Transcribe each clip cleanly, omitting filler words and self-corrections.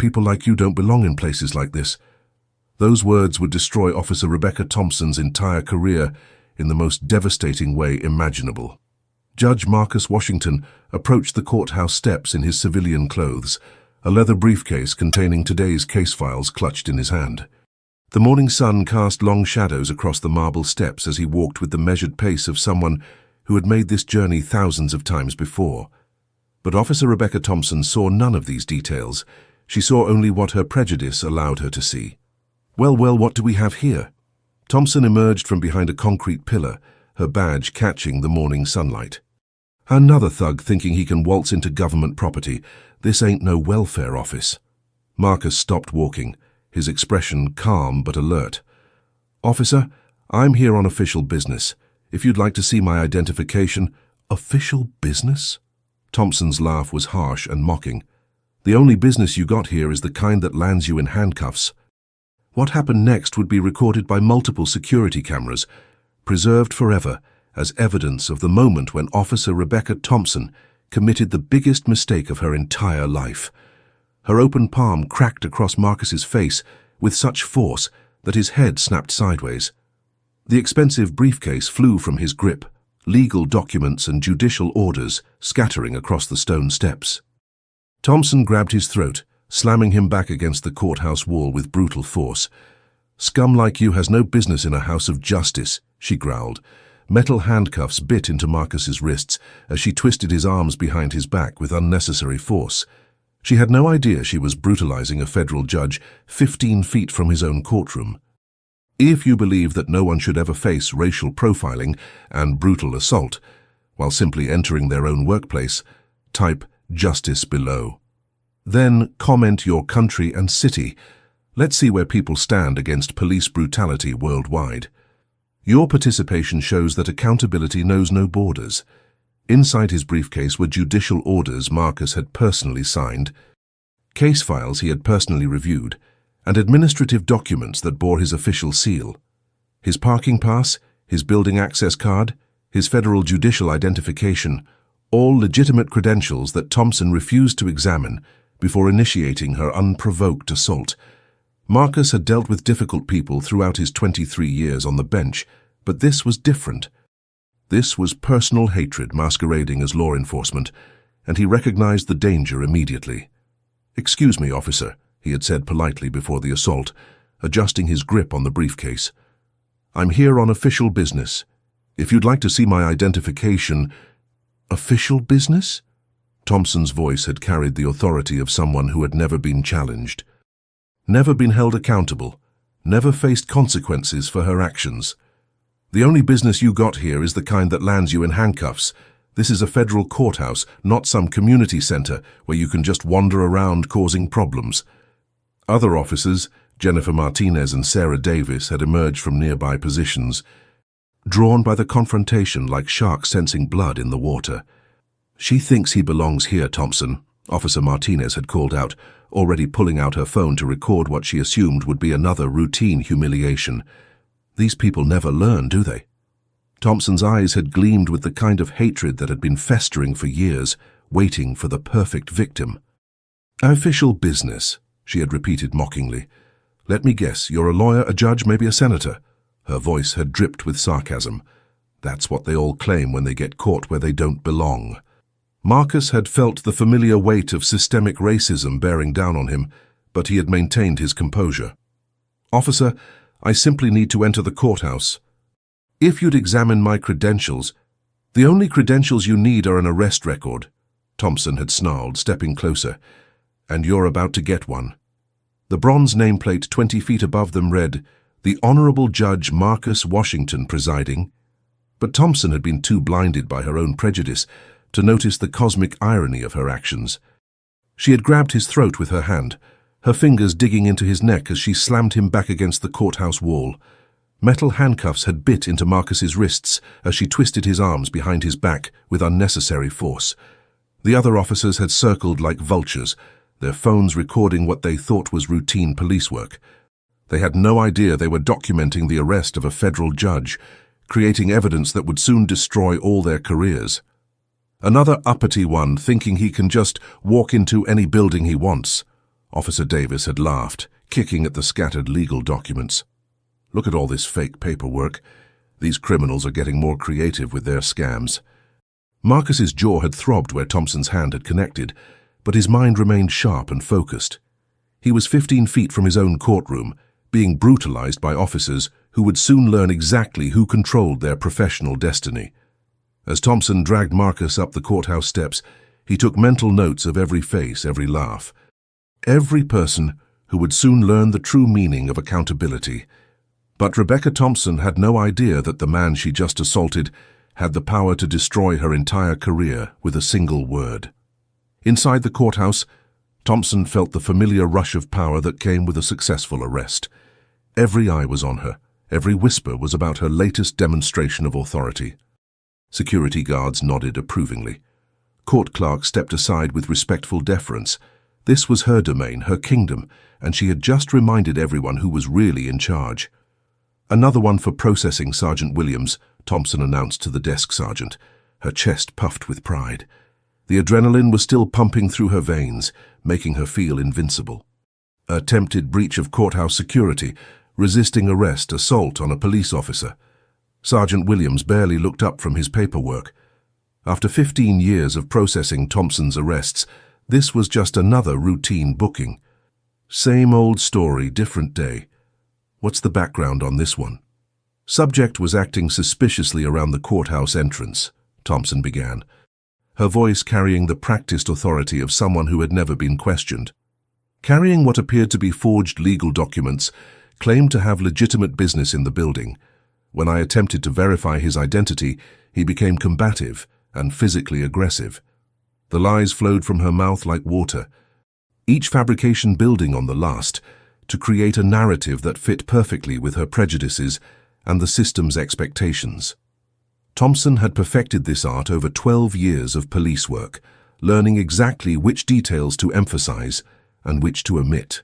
People like you don't belong in places like this." Those words would destroy Officer Rebecca Thompson's entire career in the most devastating way imaginable. Judge Marcus Washington approached the courthouse steps in his civilian clothes, a leather briefcase containing today's case files clutched in his hand. The morning sun cast long shadows across the marble steps as he walked with the measured pace of someone who had made this journey thousands of times before. But Officer Rebecca Thompson saw none of these details. She saw only what her prejudice allowed her to see. Well, what do we have here?" Thompson emerged from behind a concrete pillar, her badge catching the morning sunlight. "Another thug thinking he can waltz into government property. This ain't no welfare office." Marcus stopped walking, his expression calm but alert. "Officer, I'm here on official business. If you'd like to see my identification—" "Official business?" Thompson's laugh was harsh and mocking. "The only business you got here is the kind that lands you in handcuffs." What happened next would be recorded by multiple security cameras, preserved forever as evidence of the moment when Officer Rebecca Thompson committed the biggest mistake of her entire life. Her open palm cracked across Marcus's face with such force that his head snapped sideways. The expensive briefcase flew from his grip, legal documents and judicial orders scattering across the stone steps. Thompson grabbed his throat, slamming him back against the courthouse wall with brutal force. "Scum like you has no business in a house of justice," she growled. Metal handcuffs bit into Marcus's wrists as she twisted his arms behind his back with unnecessary force. She had no idea she was brutalizing a federal judge 15 feet from his own courtroom. If you believe that no one should ever face racial profiling and brutal assault while simply entering their own workplace, type "justice" below. Then comment your country and city. Let's see where people stand against police brutality worldwide. Your participation shows that accountability knows no borders. Inside his briefcase were judicial orders Marcus had personally signed, case files he had personally reviewed, and administrative documents that bore his official seal. His parking pass, his building access card, his federal judicial identification, all legitimate credentials that Thompson refused to examine before initiating her unprovoked assault. Marcus had dealt with difficult people throughout his 23 years on the bench, but this was different. This was personal hatred masquerading as law enforcement, and he recognized the danger immediately. "Excuse me, officer," he had said politely before the assault, adjusting his grip on the briefcase. "I'm here on official business. If you'd like to see my identification—" "Official business?" Thompson's voice had carried the authority of someone who had never been challenged, never been held accountable, never faced consequences for her actions. "The only business you got here is the kind that lands you in handcuffs. This is a federal courthouse, not some community center where you can just wander around causing problems." Other officers, Jennifer Martinez and Sarah Davis, had emerged from nearby positions, drawn by the confrontation like sharks sensing blood in the water. "She thinks he belongs here, Thompson," Officer Martinez had called out, already pulling out her phone to record what she assumed would be another routine humiliation. "These people never learn, do they?" Thompson's eyes had gleamed with the kind of hatred that had been festering for years, waiting for the perfect victim. "Official business," she had repeated mockingly. "Let me guess, you're a lawyer, a judge, maybe a senator." Her voice had dripped with sarcasm. "That's what they all claim when they get caught where they don't belong." Marcus had felt the familiar weight of systemic racism bearing down on him, but he had maintained his composure. "Officer, I simply need to enter the courthouse. If you'd examine my credentials—" "The only credentials you need are an arrest record," Thompson had snarled, stepping closer. "And you're about to get one." The bronze nameplate 20 feet above them read, "The Honorable Judge Marcus Washington presiding." But Thompson had been too blinded by her own prejudice to notice the cosmic irony of her actions. She had grabbed his throat with her hand, her fingers digging into his neck as she slammed him back against the courthouse wall. Metal handcuffs had bit into Marcus's wrists as she twisted his arms behind his back with unnecessary force. The other officers had circled like vultures, their phones recording what they thought was routine police work. They had no idea they were documenting the arrest of a federal judge, creating evidence that would soon destroy all their careers. Another uppity one thinking he can just walk into any building he wants. Officer Davis had laughed, kicking at the scattered legal documents. "Look at all this fake paperwork. These criminals are getting more creative with their scams." Marcus's jaw had throbbed where Thompson's hand had connected, but his mind remained sharp and focused. He was 15 feet from his own courtroom, being brutalized by officers who would soon learn exactly who controlled their professional destiny. As Thompson dragged Marcus up the courthouse steps, he took mental notes of every face, every laugh. Every person who would soon learn the true meaning of accountability. But Rebecca Thompson had no idea that the man she just assaulted had the power to destroy her entire career with a single word. Inside the courthouse, Thompson felt the familiar rush of power that came with a successful arrest. Every eye was on her. Every whisper was about her latest demonstration of authority. Security guards nodded approvingly. Court clerks stepped aside with respectful deference. This was her domain, her kingdom, and she had just reminded everyone who was really in charge. "Another one for processing, Sergeant Williams," Thompson announced to the desk sergeant, her chest puffed with pride. The adrenaline was still pumping through her veins, making her feel invincible. Attempted breach of courthouse security, resisting arrest, assault on a police officer. Sergeant Williams barely looked up from his paperwork. After 15 years of processing Thompson's arrests, this was just another routine booking. Same old story, different day. What's the background on this one? Subject was acting suspiciously around the courthouse entrance, Thompson began, her voice carrying the practiced authority of someone who had never been questioned. Carrying what appeared to be forged legal documents, claimed to have legitimate business in the building. When I attempted to verify his identity, he became combative and physically aggressive. The lies flowed from her mouth like water, each fabrication building on the last, to create a narrative that fit perfectly with her prejudices and the system's expectations. Thompson had perfected this art over 12 years of police work, learning exactly which details to emphasize and which to omit.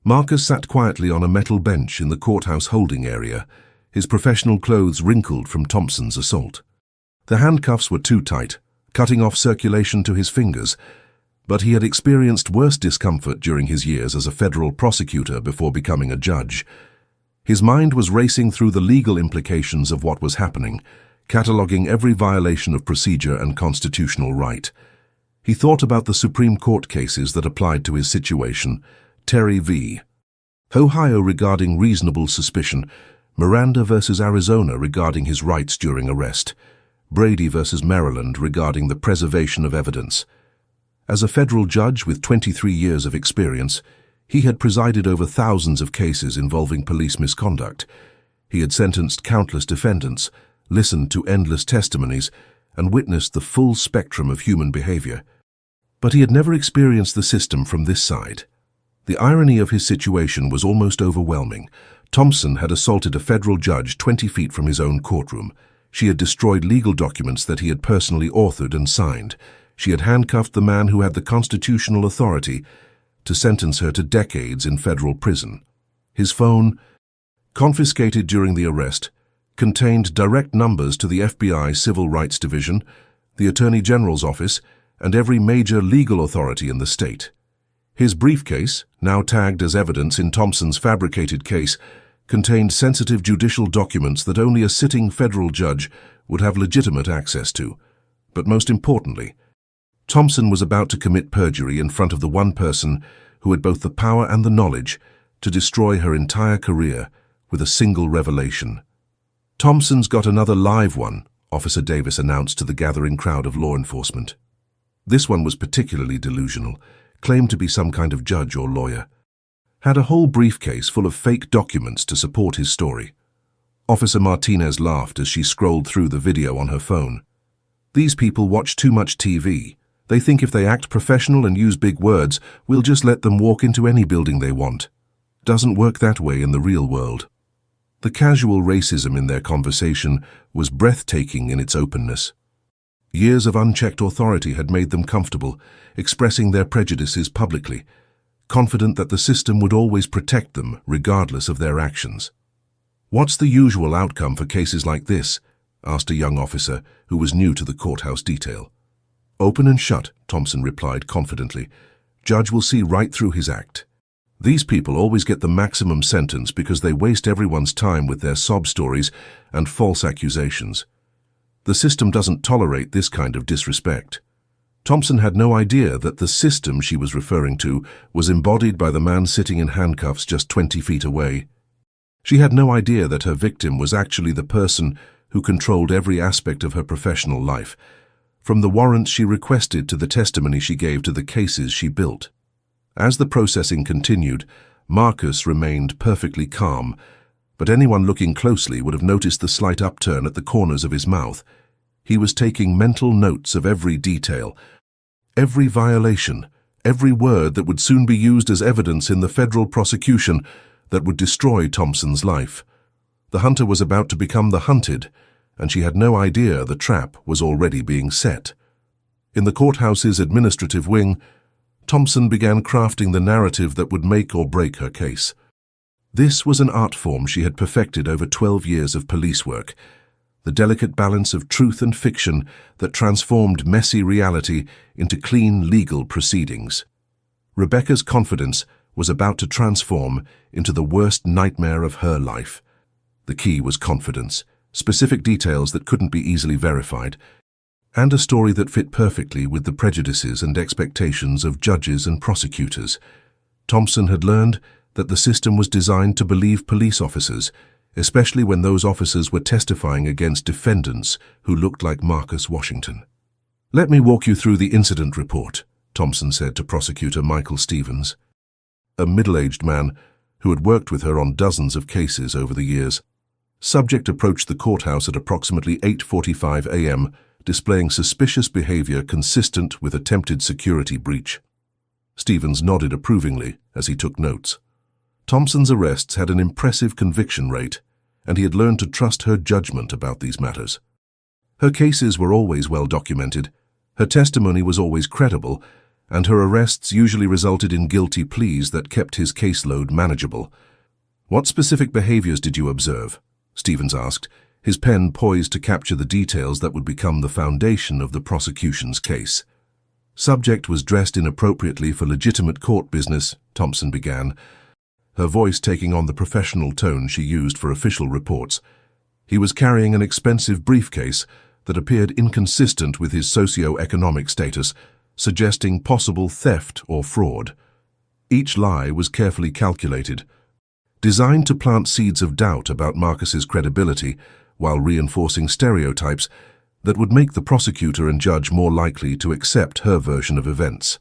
Marcus sat quietly on a metal bench in the courthouse holding area, his professional clothes wrinkled from Thompson's assault. The handcuffs were too tight, cutting off circulation to his fingers, but he had experienced worse discomfort during his years as a federal prosecutor before becoming a judge. His mind was racing through the legal implications of what was happening, cataloguing every violation of procedure and constitutional right. He thought about the Supreme Court cases that applied to his situation: Terry v. Ohio regarding reasonable suspicion, Miranda versus Arizona regarding his rights during arrest, Brady versus Maryland regarding the preservation of evidence. As a federal judge with 23 years of experience, he had presided over thousands of cases involving police misconduct. He had sentenced countless defendants, listened to endless testimonies, and witnessed the full spectrum of human behavior. But he had never experienced the system from this side. The irony of his situation was almost overwhelming. Thompson had assaulted a federal judge 20 feet from his own courtroom. She had destroyed legal documents that he had personally authored and signed. She had handcuffed the man who had the constitutional authority to sentence her to decades in federal prison. His phone, confiscated during the arrest, contained direct numbers to the FBI Civil Rights Division, the Attorney General's office, and every major legal authority in the state. His briefcase, now tagged as evidence in Thompson's fabricated case, contained sensitive judicial documents that only a sitting federal judge would have legitimate access to. But most importantly, Thompson was about to commit perjury in front of the one person who had both the power and the knowledge to destroy her entire career with a single revelation. "Thompson's got another live one," Officer Davis announced to the gathering crowd of law enforcement. This one was particularly delusional, claimed to be some kind of judge or lawyer. Had a whole briefcase full of fake documents to support his story. Officer Martinez laughed as she scrolled through the video on her phone. "These people watch too much TV. They think if they act professional and use big words, we'll just let them walk into any building they want. Doesn't work that way in the real world." The casual racism in their conversation was breathtaking in its openness. Years of unchecked authority had made them comfortable, expressing their prejudices publicly, confident that the system would always protect them regardless of their actions. "What's the usual outcome for cases like this?" asked a young officer who was new to the courthouse detail. "Open and shut," Thompson replied confidently. Judge will see right through his act. These people always get the maximum sentence because they waste everyone's time with their sob stories and false accusations. The system doesn't tolerate this kind of disrespect. Thompson had no idea that the system she was referring to was embodied by the man sitting in handcuffs just 20 feet away. She had no idea that her victim was actually the person who controlled every aspect of her professional life, from the warrants she requested to the testimony she gave to the cases she built. As the processing continued, Marcus remained perfectly calm, but anyone looking closely would have noticed the slight upturn at the corners of his mouth. He was taking mental notes of every detail, every violation, every word that would soon be used as evidence in the federal prosecution that would destroy Thompson's life. The hunter was about to become the hunted, and she had no idea the trap was already being set. In the courthouse's administrative wing, Thompson began crafting the narrative that would make or break her case. This was an art form she had perfected over 12 years of police work, the delicate balance of truth and fiction that transformed messy reality into clean legal proceedings. Rebecca's confidence was about to transform into the worst nightmare of her life. The key was confidence, specific details that couldn't be easily verified, and a story that fit perfectly with the prejudices and expectations of judges and prosecutors. Thompson had learned that the system was designed to believe police officers, especially when those officers were testifying against defendants who looked like Marcus Washington. "Let me walk you through the incident report," Thompson said to prosecutor Michael Stevens, a middle-aged man who had worked with her on dozens of cases over the years. Subject approached the courthouse at approximately 8:45 a.m., displaying suspicious behavior consistent with attempted security breach. Stevens nodded approvingly as he took notes. Thompson's arrests had an impressive conviction rate, and he had learned to trust her judgment about these matters. Her cases were always well documented, her testimony was always credible, and her arrests usually resulted in guilty pleas that kept his caseload manageable. "What specific behaviors did you observe?" Stevens asked, his pen poised to capture the details that would become the foundation of the prosecution's case. "Subject was dressed inappropriately for legitimate court business," Thompson began, her voice taking on the professional tone she used for official reports. "He was carrying an expensive briefcase that appeared inconsistent with his socio-economic status, suggesting possible theft or fraud. Each lie was carefully calculated, designed to plant seeds of doubt about Marcus's credibility while reinforcing stereotypes that would make the prosecutor and judge more likely to accept her version of events.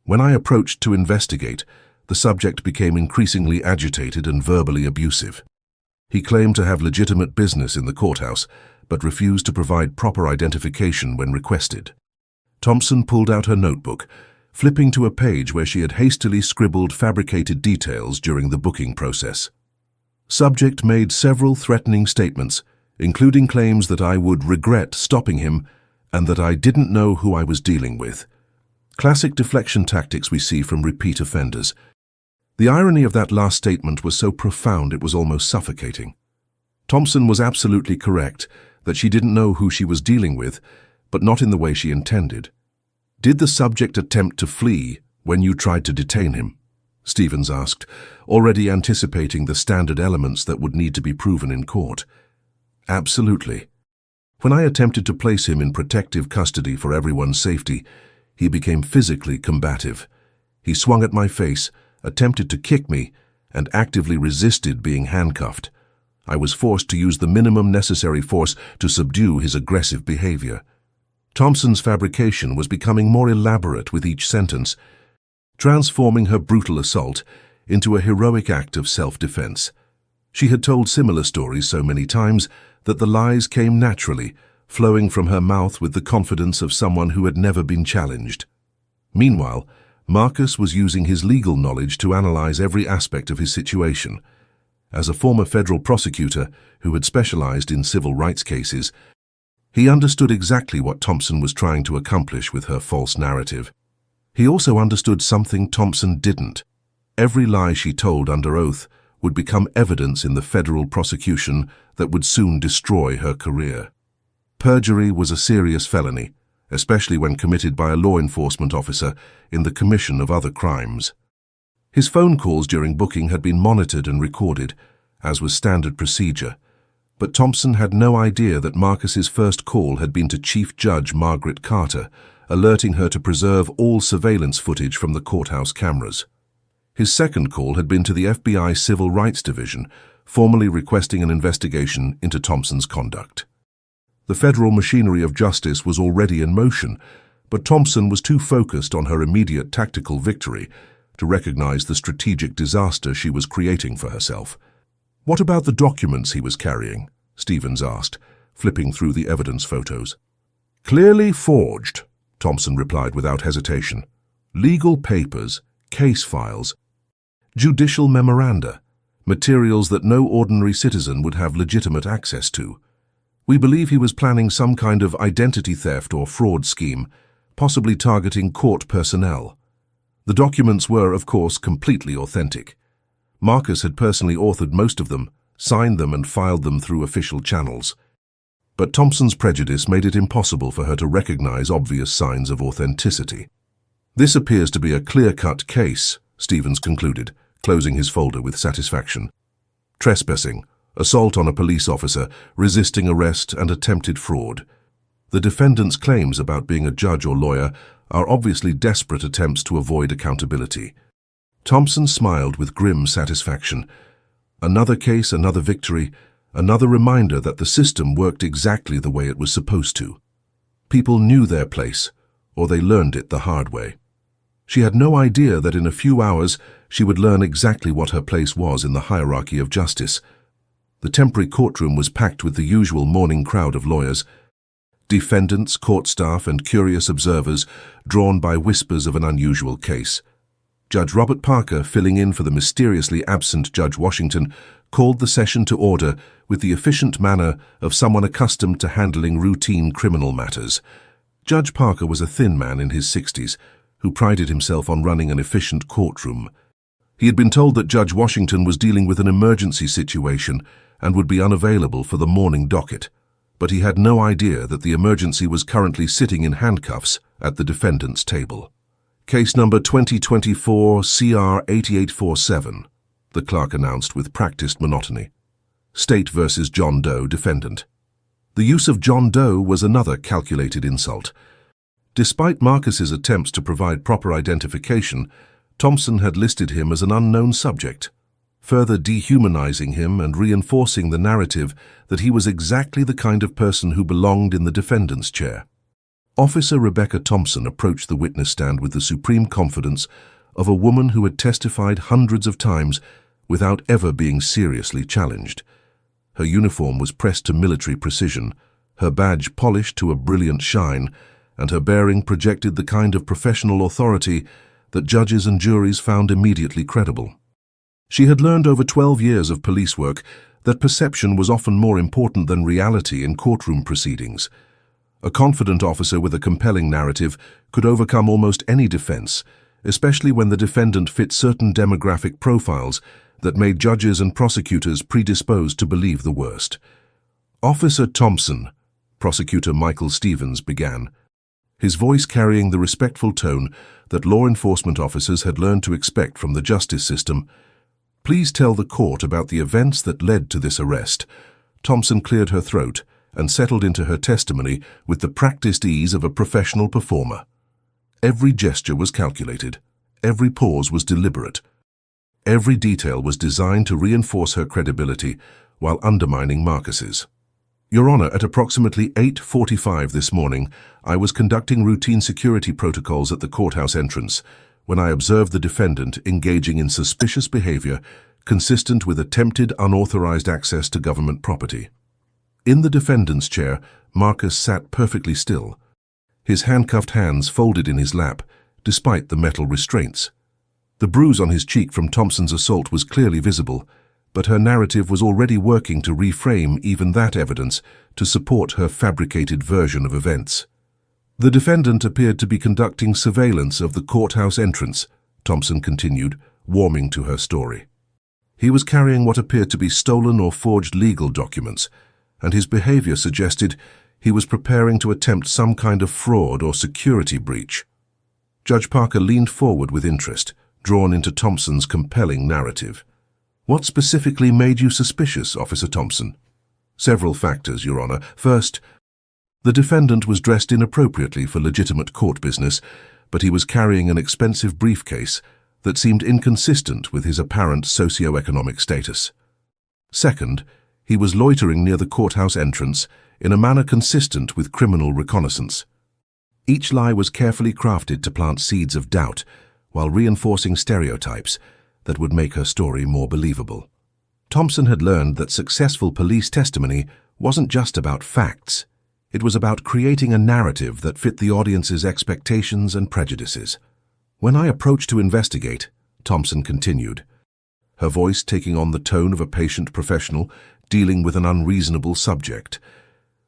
When I approached to investigate, the subject became increasingly agitated and verbally abusive. He claimed to have legitimate business in the courthouse, but refused to provide proper identification when requested." Thompson pulled out her notebook, flipping to a page where she had hastily scribbled fabricated details during the booking process. "Subject made several threatening statements, including claims that I would regret stopping him and that I didn't know who I was dealing with. Classic deflection tactics we see from repeat offenders. The irony of that last statement was so profound it was almost suffocating. Thompson was absolutely correct that she didn't know who she was dealing with, but not in the way she intended. "Did the subject attempt to flee when you tried to detain him?" Stevens asked, already anticipating the standard elements that would need to be proven in court. "Absolutely. When I attempted to place him in protective custody for everyone's safety, he became physically combative. He swung at my face, attempted to kick me, and actively resisted being handcuffed. I was forced to use the minimum necessary force to subdue his aggressive behavior." Thompson's fabrication was becoming more elaborate with each sentence, transforming her brutal assault into a heroic act of self-defense. She had told similar stories so many times that the lies came naturally, flowing from her mouth with the confidence of someone who had never been challenged. Meanwhile, Marcus was using his legal knowledge to analyze every aspect of his situation. As a former federal prosecutor who had specialized in civil rights cases, he understood exactly what Thompson was trying to accomplish with her false narrative. He also understood something Thompson didn't. Every lie she told under oath would become evidence in the federal prosecution that would soon destroy her career. Perjury was a serious felony, especially when committed by a law enforcement officer in the commission of other crimes. His phone calls during booking had been monitored and recorded, as was standard procedure, but Thompson had no idea that Marcus's first call had been to Chief Judge Margaret Carter, alerting her to preserve all surveillance footage from the courthouse cameras. His second call had been to the FBI Civil Rights Division, formally requesting an investigation into Thompson's conduct. The federal machinery of justice was already in motion, but Thompson was too focused on her immediate tactical victory to recognize the strategic disaster she was creating for herself. "What about the documents he was carrying?" Stevens asked, flipping through the evidence photos. "Clearly forged," Thompson replied without hesitation. "Legal papers, case files, judicial memoranda, materials that no ordinary citizen would have legitimate access to. We believe he was planning some kind of identity theft or fraud scheme, possibly targeting court personnel. The documents were, of course, completely authentic. Marcus had personally authored most of them, signed them and filed them through official channels. But Thompson's prejudice made it impossible for her to recognize obvious signs of authenticity. "This appears to be a clear-cut case," Stevens concluded, closing his folder with satisfaction. "Trespassing, assault on a police officer, resisting arrest, and attempted fraud. The defendant's claims about being a judge or lawyer are obviously desperate attempts to avoid accountability." Thompson smiled with grim satisfaction. Another case, another victory, another reminder that the system worked exactly the way it was supposed to. People knew their place, or they learned it the hard way. She had no idea that in a few hours she would learn exactly what her place was in the hierarchy of justice. The temporary courtroom was packed with the usual morning crowd of lawyers, defendants, court staff, and curious observers drawn by whispers of an unusual case. Judge Robert Parker, filling in for the mysteriously absent Judge Washington, called the session to order with the efficient manner of someone accustomed to handling routine criminal matters. Judge Parker was a thin man in his 60s who prided himself on running an efficient courtroom. He had been told that Judge Washington was dealing with an emergency situation and would be unavailable for the morning docket, but he had no idea that the emergency was currently sitting in handcuffs at the defendant's table. "Case number 2024 CR 8847, the clerk announced with practiced monotony. State versus John Doe, defendant. The use of John Doe was another calculated insult. Despite Marcus's attempts to provide proper identification, Thompson had listed him as an unknown subject, further dehumanizing him and reinforcing the narrative that he was exactly the kind of person who belonged in the defendant's chair. Officer Rebecca Thompson approached the witness stand with the supreme confidence of a woman who had testified hundreds of times without ever being seriously challenged. Her uniform was pressed to military precision, her badge polished to a brilliant shine, and her bearing projected the kind of professional authority that judges and juries found immediately credible. She had learned over 12 years of police work that perception was often more important than reality in courtroom proceedings. A confident officer with a compelling narrative could overcome almost any defense, especially when the defendant fit certain demographic profiles that made judges and prosecutors predisposed to believe the worst. "Officer Thompson," Prosecutor Michael Stevens began, his voice carrying the respectful tone that law enforcement officers had learned to expect from the justice system. "Please tell the court about the events that led to this arrest." Thompson cleared her throat and settled into her testimony with the practiced ease of a professional performer. Every gesture was calculated. Every pause was deliberate. Every detail was designed to reinforce her credibility while undermining Marcus's. "Your Honor, at approximately 8:45 this morning, I was conducting routine security protocols at the courthouse entrance when I observed the defendant engaging in suspicious behavior consistent with attempted unauthorized access to government property." In the defendant's chair, Marcus sat perfectly still, his handcuffed hands folded in his lap, despite the metal restraints. The bruise on his cheek from Thompson's assault was clearly visible, but her narrative was already working to reframe even that evidence to support her fabricated version of events. "The defendant appeared to be conducting surveillance of the courthouse entrance," Thompson continued, warming to her story. "He was carrying what appeared to be stolen or forged legal documents, and his behavior suggested he was preparing to attempt some kind of fraud or security breach. Judge Parker leaned forward with interest, drawn into Thompson's compelling narrative. "What specifically made you suspicious, Officer Thompson?" "Several factors, Your Honor. First, the defendant was dressed inappropriately for legitimate court business, but he was carrying an expensive briefcase that seemed inconsistent with his apparent socio-economic status. Second, he was loitering near the courthouse entrance in a manner consistent with criminal reconnaissance. Each lie was carefully crafted to plant seeds of doubt while reinforcing stereotypes that would make her story more believable. Thompson had learned that successful police testimony wasn't just about facts. It was about creating a narrative that fit the audience's expectations and prejudices. "When I approached to investigate," Thompson continued, her voice taking on the tone of a patient professional dealing with an unreasonable subject,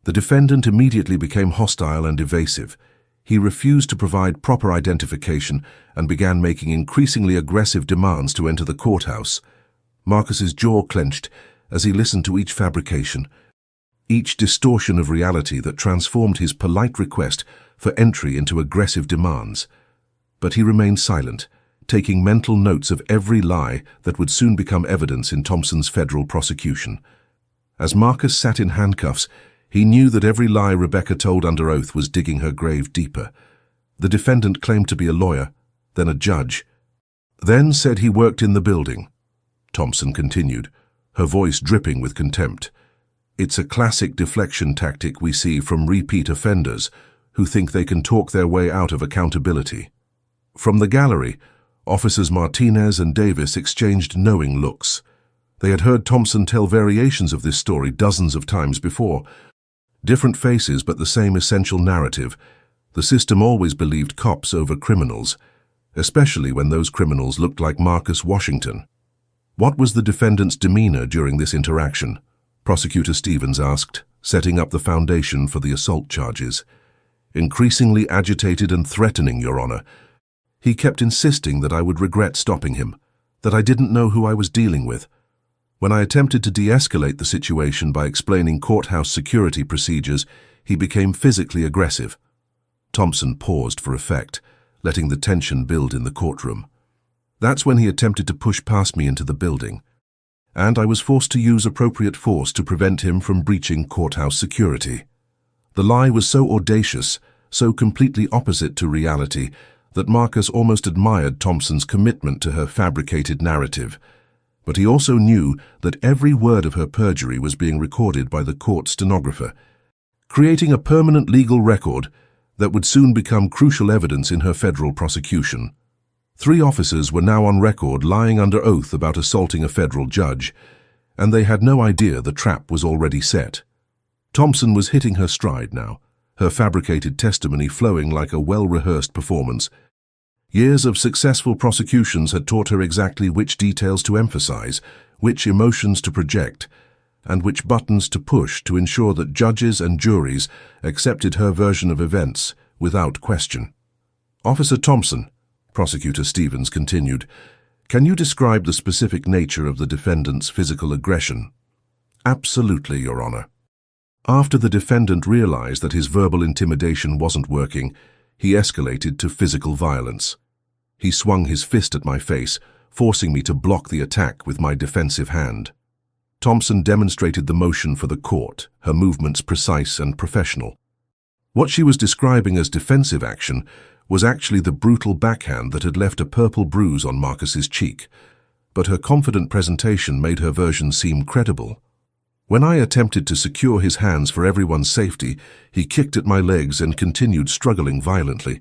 the defendant immediately became hostile and evasive. He refused to provide proper identification and began making increasingly aggressive demands to enter the courthouse. Marcus's jaw clenched as he listened to each fabrication, each distortion of reality that transformed his polite request for entry into aggressive demands. But he remained silent, taking mental notes of every lie that would soon become evidence in Thompson's federal prosecution. As Marcus sat in handcuffs, he knew that every lie Rebecca told under oath was digging her grave deeper. The defendant claimed to be a lawyer, then a judge, then said he worked in the building. Thompson continued, her voice dripping with contempt. "It's a classic deflection tactic we see from repeat offenders who think they can talk their way out of accountability." From the gallery, Officers Martinez and Davis exchanged knowing looks. They had heard Thompson tell variations of this story dozens of times before. Different faces, but the same essential narrative. The system always believed cops over criminals, especially when those criminals looked like Marcus Washington. "What was the defendant's demeanor during this interaction?" Prosecutor Stevens asked, setting up the foundation for the assault charges. "Increasingly agitated and threatening, Your Honor. He kept insisting that I would regret stopping him, that I didn't know who I was dealing with. When I attempted to de-escalate the situation by explaining courthouse security procedures, he became physically aggressive." Thompson paused for effect, letting the tension build in the courtroom. "That's when he attempted to push past me into the building, and I was forced to use appropriate force to prevent him from breaching courthouse security." The lie was so audacious, so completely opposite to reality, that Marcus almost admired Thompson's commitment to her fabricated narrative. But he also knew that every word of her perjury was being recorded by the court stenographer, creating a permanent legal record that would soon become crucial evidence in her federal prosecution. 3 officers were now on record lying under oath about assaulting a federal judge, and they had no idea the trap was already set. Thompson was hitting her stride now, her fabricated testimony flowing like a well-rehearsed performance. Years of successful prosecutions had taught her exactly which details to emphasize, which emotions to project, and which buttons to push to ensure that judges and juries accepted her version of events without question. "Officer Thompson," Prosecutor Stevens continued, "can you describe the specific nature of the defendant's physical aggression?" "Absolutely, Your Honor." After the defendant realized that his verbal intimidation wasn't working, he escalated to physical violence. He swung his fist at my face, forcing me to block the attack with my defensive hand. Thompson demonstrated the motion for the court, her movements precise and professional. What she was describing as defensive action was actually the brutal backhand that had left a purple bruise on Marcus's cheek, but her confident presentation made her version seem credible. When I attempted to secure his hands for everyone's safety, he kicked at my legs and continued struggling violently.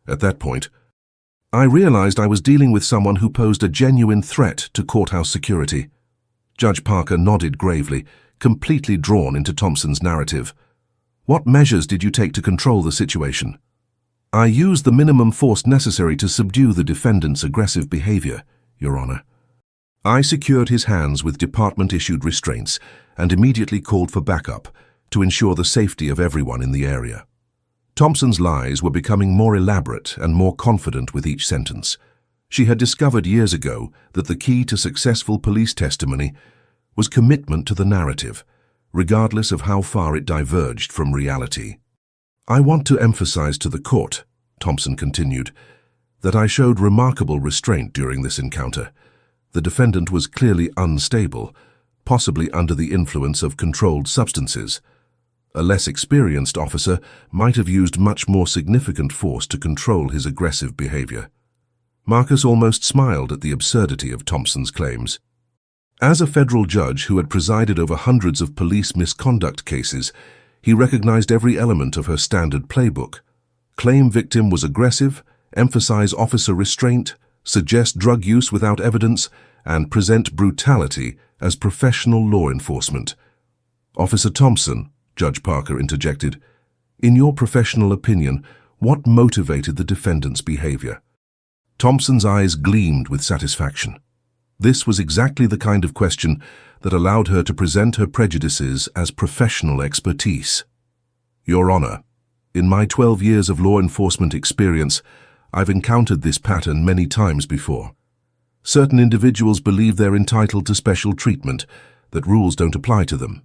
At that point, I realized I was dealing with someone who posed a genuine threat to courthouse security. Judge Parker nodded gravely, completely drawn into Thompson's narrative. "What measures did you take to control the situation?" "I used the minimum force necessary to subdue the defendant's aggressive behavior, Your Honor. I secured his hands with department-issued restraints and immediately called for backup to ensure the safety of everyone in the area." Thompson's lies were becoming more elaborate and more confident with each sentence. She had discovered years ago that the key to successful police testimony was commitment to the narrative. regardless of how far it diverged from reality. "I want to emphasize to the court," Thompson continued, "that I showed remarkable restraint during this encounter. The defendant was clearly unstable, possibly under the influence of controlled substances. A less experienced officer might have used much more significant force to control his aggressive behavior." Marcus almost smiled at the absurdity of Thompson's claims. As a federal judge who had presided over hundreds of police misconduct cases, he recognized every element of her standard playbook. Claim victim was aggressive, emphasize officer restraint, suggest drug use without evidence, and present brutality as professional law enforcement. "Officer Thompson," Judge Parker interjected, "in your professional opinion, what motivated the defendant's behavior?" Thompson's eyes gleamed with satisfaction. This was exactly the kind of question that allowed her to present her prejudices as professional expertise. "Your Honor, in my 12 years of law enforcement experience, I've encountered this pattern many times before. Certain individuals believe they're entitled to special treatment, that rules don't apply to them.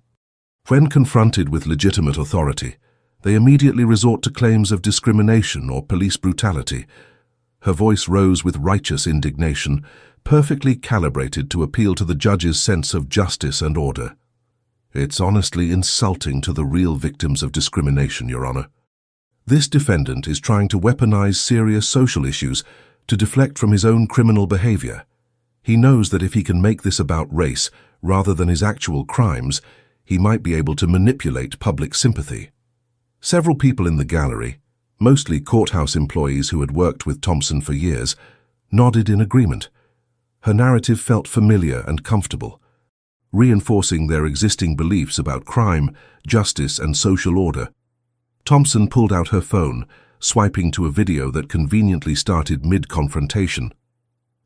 When confronted with legitimate authority, they immediately resort to claims of discrimination or police brutality." Her voice rose with righteous indignation, perfectly calibrated to appeal to the judge's sense of justice and order. "It's honestly insulting to the real victims of discrimination, Your Honor. This defendant is trying to weaponize serious social issues to deflect from his own criminal behavior. He knows that if he can make this about race rather than his actual crimes, he might be able to manipulate public sympathy." Several people in the gallery, mostly courthouse employees who had worked with Thompson for years, nodded in agreement. Her narrative felt familiar and comfortable, reinforcing their existing beliefs about crime, justice, and social order. Thompson pulled out her phone, swiping to a video that conveniently started mid-confrontation.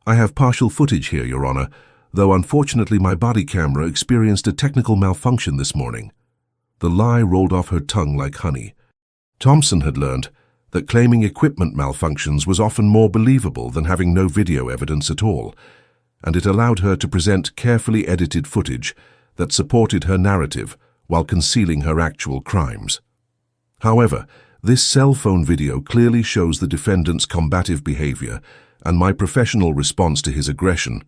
"I have partial footage here, Your Honor, though unfortunately my body camera experienced a technical malfunction this morning." The lie rolled off her tongue like honey. Thompson had learned that claiming equipment malfunctions was often more believable than having no video evidence at all, and it allowed her to present carefully edited footage that supported her narrative while concealing her actual crimes. However, this cell phone video clearly shows the defendant's combative behavior and my professional response to his aggression.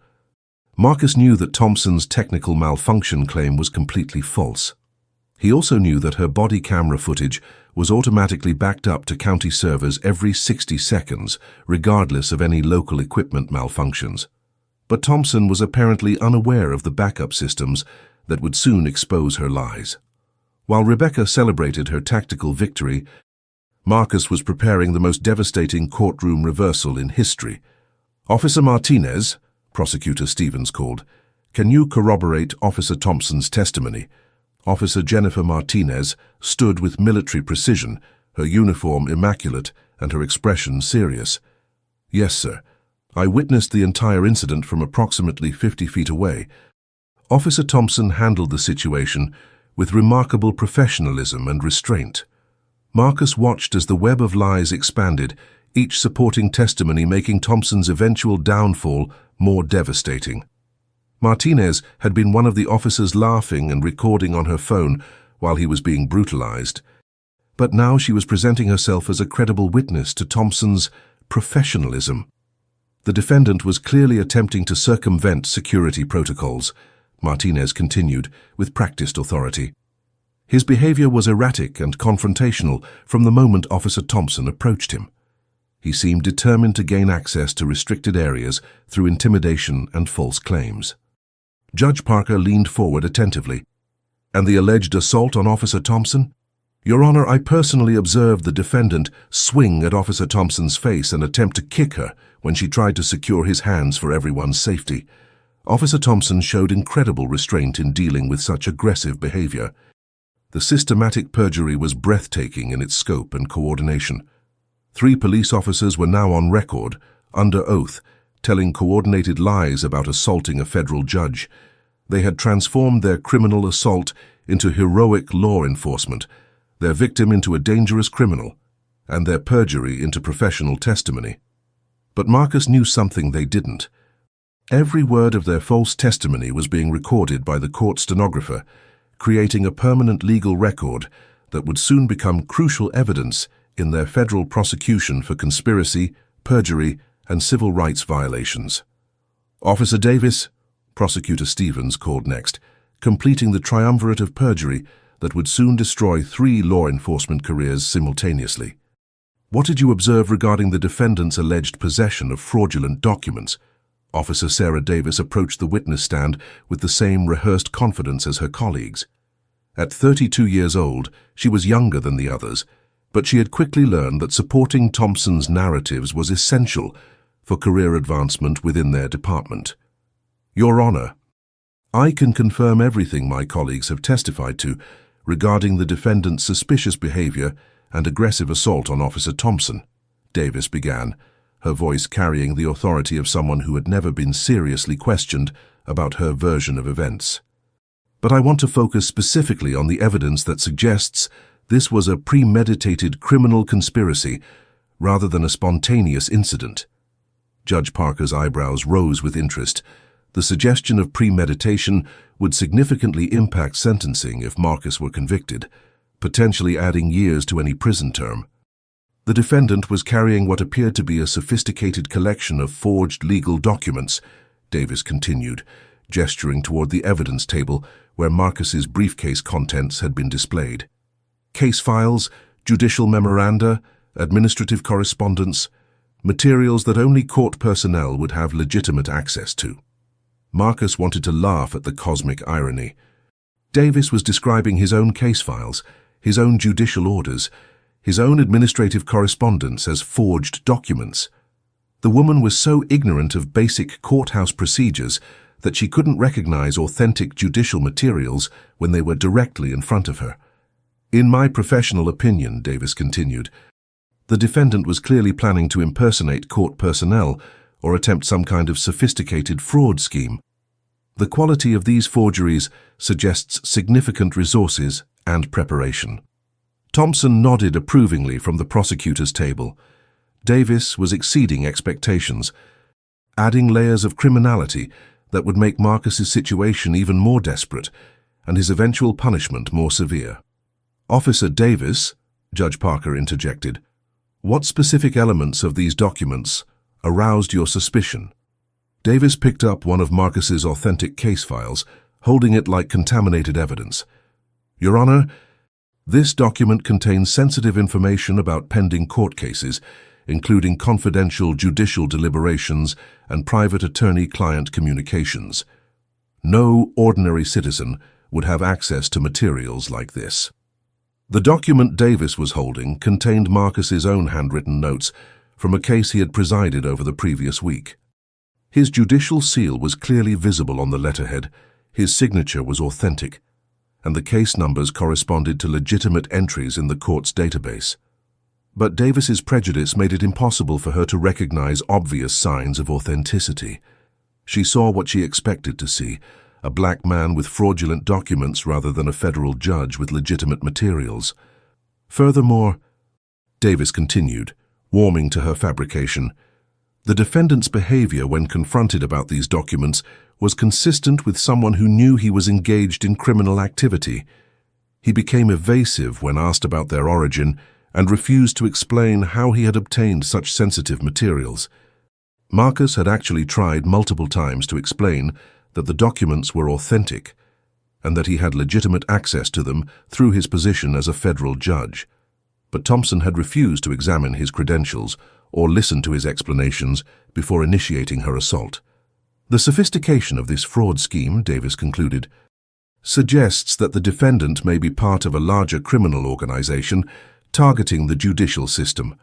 Marcus knew that Thompson's technical malfunction claim was completely false. He also knew that her body camera footage was automatically backed up to county servers every 60 seconds, regardless of any local equipment malfunctions. But Thompson was apparently unaware of the backup systems that would soon expose her lies. While Rebecca celebrated her tactical victory, Marcus was preparing the most devastating courtroom reversal in history. "Officer Martinez," Prosecutor Stevens called, "can you corroborate Officer Thompson's testimony?" Officer Jennifer Martinez stood with military precision, her uniform immaculate and her expression serious. "Yes, sir. I witnessed the entire incident from approximately 50 feet away." Officer Thompson handled the situation with remarkable professionalism and restraint. Marcus watched as the web of lies expanded, each supporting testimony making Thompson's eventual downfall more devastating. Martinez had been one of the officers laughing and recording on her phone while he was being brutalized. But now she was presenting herself as a credible witness to Thompson's professionalism. The defendant was clearly attempting to circumvent security protocols, Martinez continued with practiced authority. His behavior was erratic and confrontational from the moment Officer Thompson approached him. He seemed determined to gain access to restricted areas through intimidation and false claims. Judge Parker leaned forward attentively. "And the alleged assault on Officer Thompson? Your Honor, I personally observed the defendant swing at Officer Thompson's face and attempt to kick her when she tried to secure his hands for everyone's safety. Officer Thompson showed incredible restraint in dealing with such aggressive behavior. The systematic perjury was breathtaking in its scope and coordination. 3 police officers were now on record, under oath, telling coordinated lies about assaulting a federal judge. They had transformed their criminal assault into heroic law enforcement, their victim into a dangerous criminal, and their perjury into professional testimony. But Marcus knew something they didn't. Every word of their false testimony was being recorded by the court stenographer, creating a permanent legal record that would soon become crucial evidence in their federal prosecution for conspiracy, perjury, and civil rights violations. Officer Davis, Prosecutor Stevens called next, completing the triumvirate of perjury that would soon destroy 3 law enforcement careers simultaneously. What did you observe regarding the defendant's alleged possession of fraudulent documents? Officer Sarah Davis approached the witness stand with the same rehearsed confidence as her colleagues. At 32 years old, she was younger than the others, but she had quickly learned that supporting Thompson's narratives was essential for career advancement within their department. Your Honor, I can confirm everything my colleagues have testified to regarding the defendant's suspicious behavior and aggressive assault on Officer Thompson, Davis began, her voice carrying the authority of someone who had never been seriously questioned about her version of events. But I want to focus specifically on the evidence that suggests this was a premeditated criminal conspiracy rather than a spontaneous incident. Judge Parker's eyebrows rose with interest. The suggestion of premeditation would significantly impact sentencing if Marcus were convicted, potentially adding years to any prison term. The defendant was carrying what appeared to be a sophisticated collection of forged legal documents, Davis continued, gesturing toward the evidence table where Marcus's briefcase contents had been displayed. Case files, judicial memoranda, administrative correspondence, materials that only court personnel would have legitimate access to. Marcus wanted to laugh at the cosmic irony. Davis was describing his own case files, his own judicial orders, his own administrative correspondence as forged documents. The woman was so ignorant of basic courthouse procedures that she couldn't recognize authentic judicial materials when they were directly in front of her. In my professional opinion, Davis continued, the defendant was clearly planning to impersonate court personnel or attempt some kind of sophisticated fraud scheme. The quality of these forgeries suggests significant resources and preparation. Thompson nodded approvingly from the prosecutor's table. Davis was exceeding expectations, adding layers of criminality that would make Marcus's situation even more desperate and his eventual punishment more severe. Officer Davis, Judge Parker interjected, what specific elements of these documents aroused your suspicion? Davis picked up one of Marcus's authentic case files, holding it like contaminated evidence. Your Honor, this document contains sensitive information about pending court cases, including confidential judicial deliberations and private attorney-client communications. No ordinary citizen would have access to materials like this. The document Davis was holding contained Marcus's own handwritten notes from a case he had presided over the previous week. His judicial seal was clearly visible on the letterhead, his signature was authentic, and the case numbers corresponded to legitimate entries in the court's database. But Davis's prejudice made it impossible for her to recognize obvious signs of authenticity. She saw what she expected to see, a black man with fraudulent documents rather than a federal judge with legitimate materials. Furthermore, Davis continued, warming to her fabrication, the defendant's behavior when confronted about these documents was consistent with someone who knew he was engaged in criminal activity. He became evasive when asked about their origin and refused to explain how he had obtained such sensitive materials. Marcus had actually tried multiple times to explain that the documents were authentic and that he had legitimate access to them through his position as a federal judge. But Thompson had refused to examine his credentials or listen to his explanations before initiating her assault. The sophistication of this fraud scheme, Davis concluded, suggests that the defendant may be part of a larger criminal organization targeting the judicial system.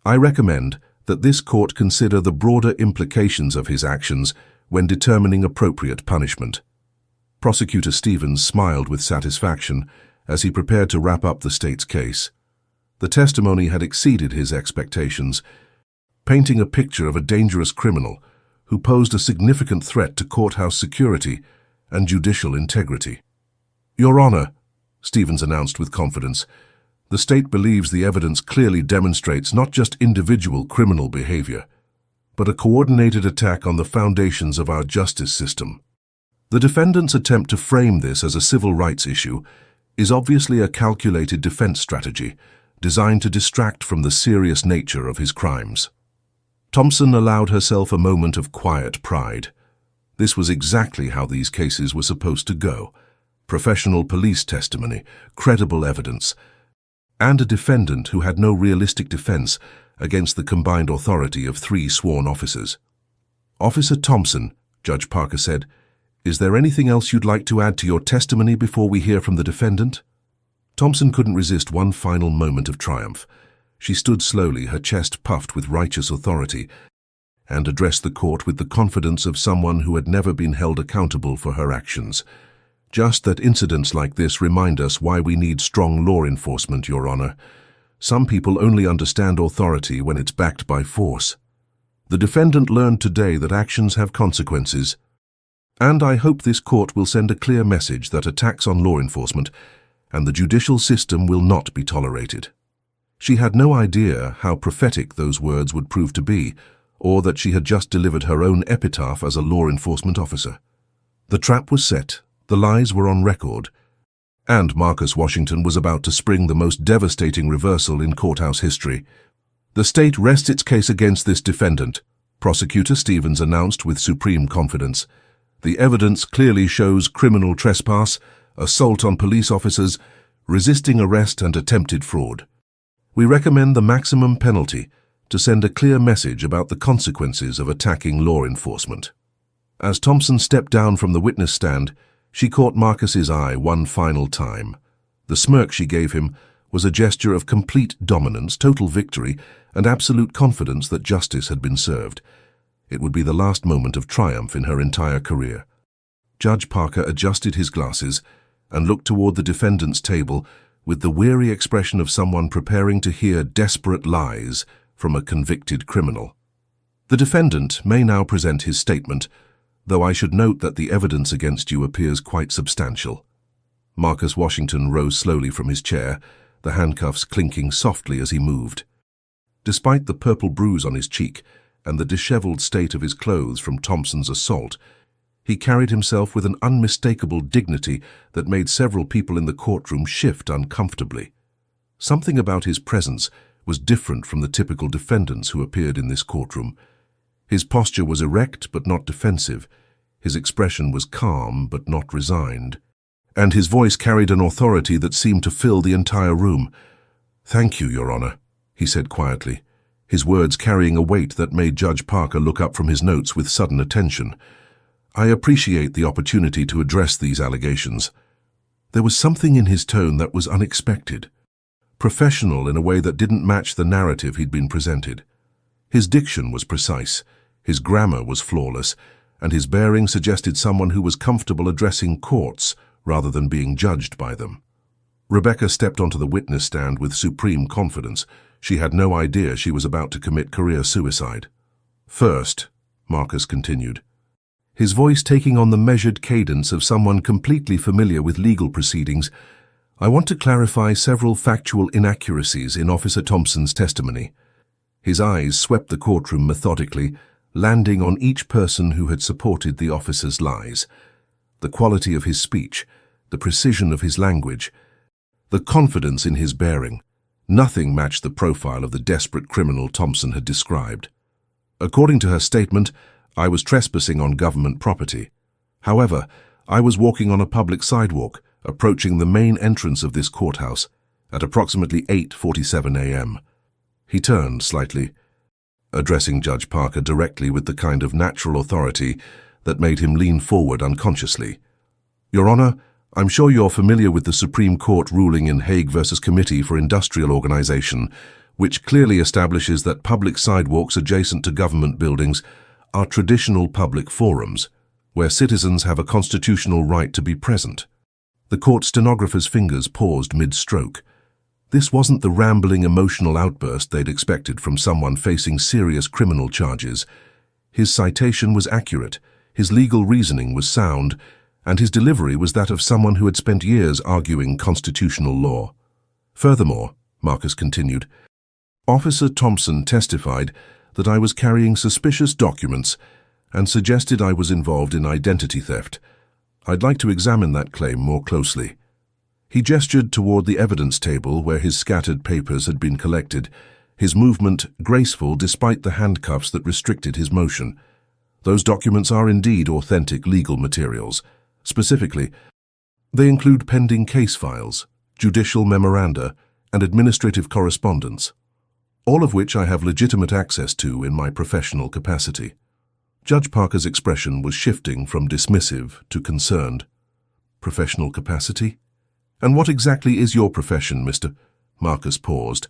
I recommend that this court consider the broader implications of his actions when determining appropriate punishment. Prosecutor Stevens smiled with satisfaction as he prepared to wrap up the state's case. The testimony had exceeded his expectations, painting a picture of a dangerous criminal who posed a significant threat to courthouse security and judicial integrity. Your Honor, Stevens announced with confidence, the state believes the evidence clearly demonstrates not just individual criminal behavior, but a coordinated attack on the foundations of our justice system. The defendant's attempt to frame this as a civil rights issue is obviously a calculated defense strategy designed to distract from the serious nature of his crimes. Thompson allowed herself a moment of quiet pride. This was exactly how these cases were supposed to go: professional police testimony, credible evidence, and a defendant who had no realistic defense against the combined authority of 3 sworn officers. "Officer Thompson," Judge Parker said, "is there anything else you'd like to add to your testimony before we hear from the defendant?" Thompson couldn't resist one final moment of triumph. She stood slowly, her chest puffed with righteous authority, and addressed the court with the confidence of someone who had never been held accountable for her actions. "Just that incidents like this remind us why we need strong law enforcement, Your Honor. Some people only understand authority when it's backed by force. The defendant learned today that actions have consequences, and I hope this court will send a clear message that attacks on law enforcement and the judicial system will not be tolerated." She had no idea how prophetic those words would prove to be, or that she had just delivered her own epitaph as a law enforcement officer. The trap was set, the lies were on record, and Marcus Washington was about to spring the most devastating reversal in courthouse history. "The state rests its case against this defendant," Prosecutor Stevens announced with supreme confidence. "The evidence clearly shows criminal trespass, assault on police officers, resisting arrest, and attempted fraud. We recommend the maximum penalty to send a clear message about the consequences of attacking law enforcement." As Thompson stepped down from the witness stand, she caught Marcus's eye one final time. The smirk she gave him was a gesture of complete dominance, total victory, and absolute confidence that justice had been served. It would be the last moment of triumph in her entire career. Judge Parker adjusted his glasses and looked toward the defendant's table with the weary expression of someone preparing to hear desperate lies from a convicted criminal. "The defendant may now present his statement, though I should note that the evidence against you appears quite substantial." Marcus Washington rose slowly from his chair, the handcuffs clinking softly as he moved. Despite the purple bruise on his cheek and the disheveled state of his clothes from Thompson's assault, he carried himself with an unmistakable dignity that made several people in the courtroom shift uncomfortably. Something about his presence was different from the typical defendants who appeared in this courtroom. His posture was erect but not defensive, his expression was calm but not resigned, and his voice carried an authority that seemed to fill the entire room. "Thank you, Your Honor," he said quietly, his words carrying a weight that made Judge Parker look up from his notes with sudden attention. "I appreciate the opportunity to address these allegations." There was something in his tone that was unexpected, professional in a way that didn't match the narrative he'd been presented. His diction was precise, his grammar was flawless, and his bearing suggested someone who was comfortable addressing courts rather than being judged by them. Rebecca stepped onto the witness stand with supreme confidence. She had no idea she was about to commit career suicide. "First," Marcus continued, his voice taking on the measured cadence of someone completely familiar with legal proceedings, "I want to clarify several factual inaccuracies in Officer Thompson's testimony." His eyes swept the courtroom methodically, landing on each person who had supported the officer's lies. The quality of his speech, the precision of his language, the confidence in his bearing, nothing matched the profile of the desperate criminal Thompson had described. According to her statement, "I was trespassing on government property. However, I was walking on a public sidewalk, approaching the main entrance of this courthouse at approximately 8:47 a.m. He turned slightly, addressing Judge Parker directly with the kind of natural authority that made him lean forward unconsciously. "Your Honor, I'm sure you're familiar with the Supreme Court ruling in Hague v. Committee for Industrial Organization, which clearly establishes that public sidewalks adjacent to government buildings are traditional public forums, where citizens have a constitutional right to be present." The court stenographer's fingers paused mid-stroke. This wasn't the rambling emotional outburst they'd expected from someone facing serious criminal charges. His citation was accurate, his legal reasoning was sound, and his delivery was that of someone who had spent years arguing constitutional law. "Furthermore," Marcus continued, "Officer Thompson testified that I was carrying suspicious documents and suggested I was involved in identity theft. I'd like to examine that claim more closely. He gestured toward the evidence table where his scattered papers had been collected, his movement graceful despite the handcuffs that restricted his motion. Those documents are indeed authentic legal materials. Specifically, they include pending case files, judicial memoranda, and administrative correspondence, all of which I have legitimate access to in my professional capacity. Judge Parker's expression was shifting from dismissive to concerned. Professional capacity? And what exactly is your profession, Mr. Marcus paused,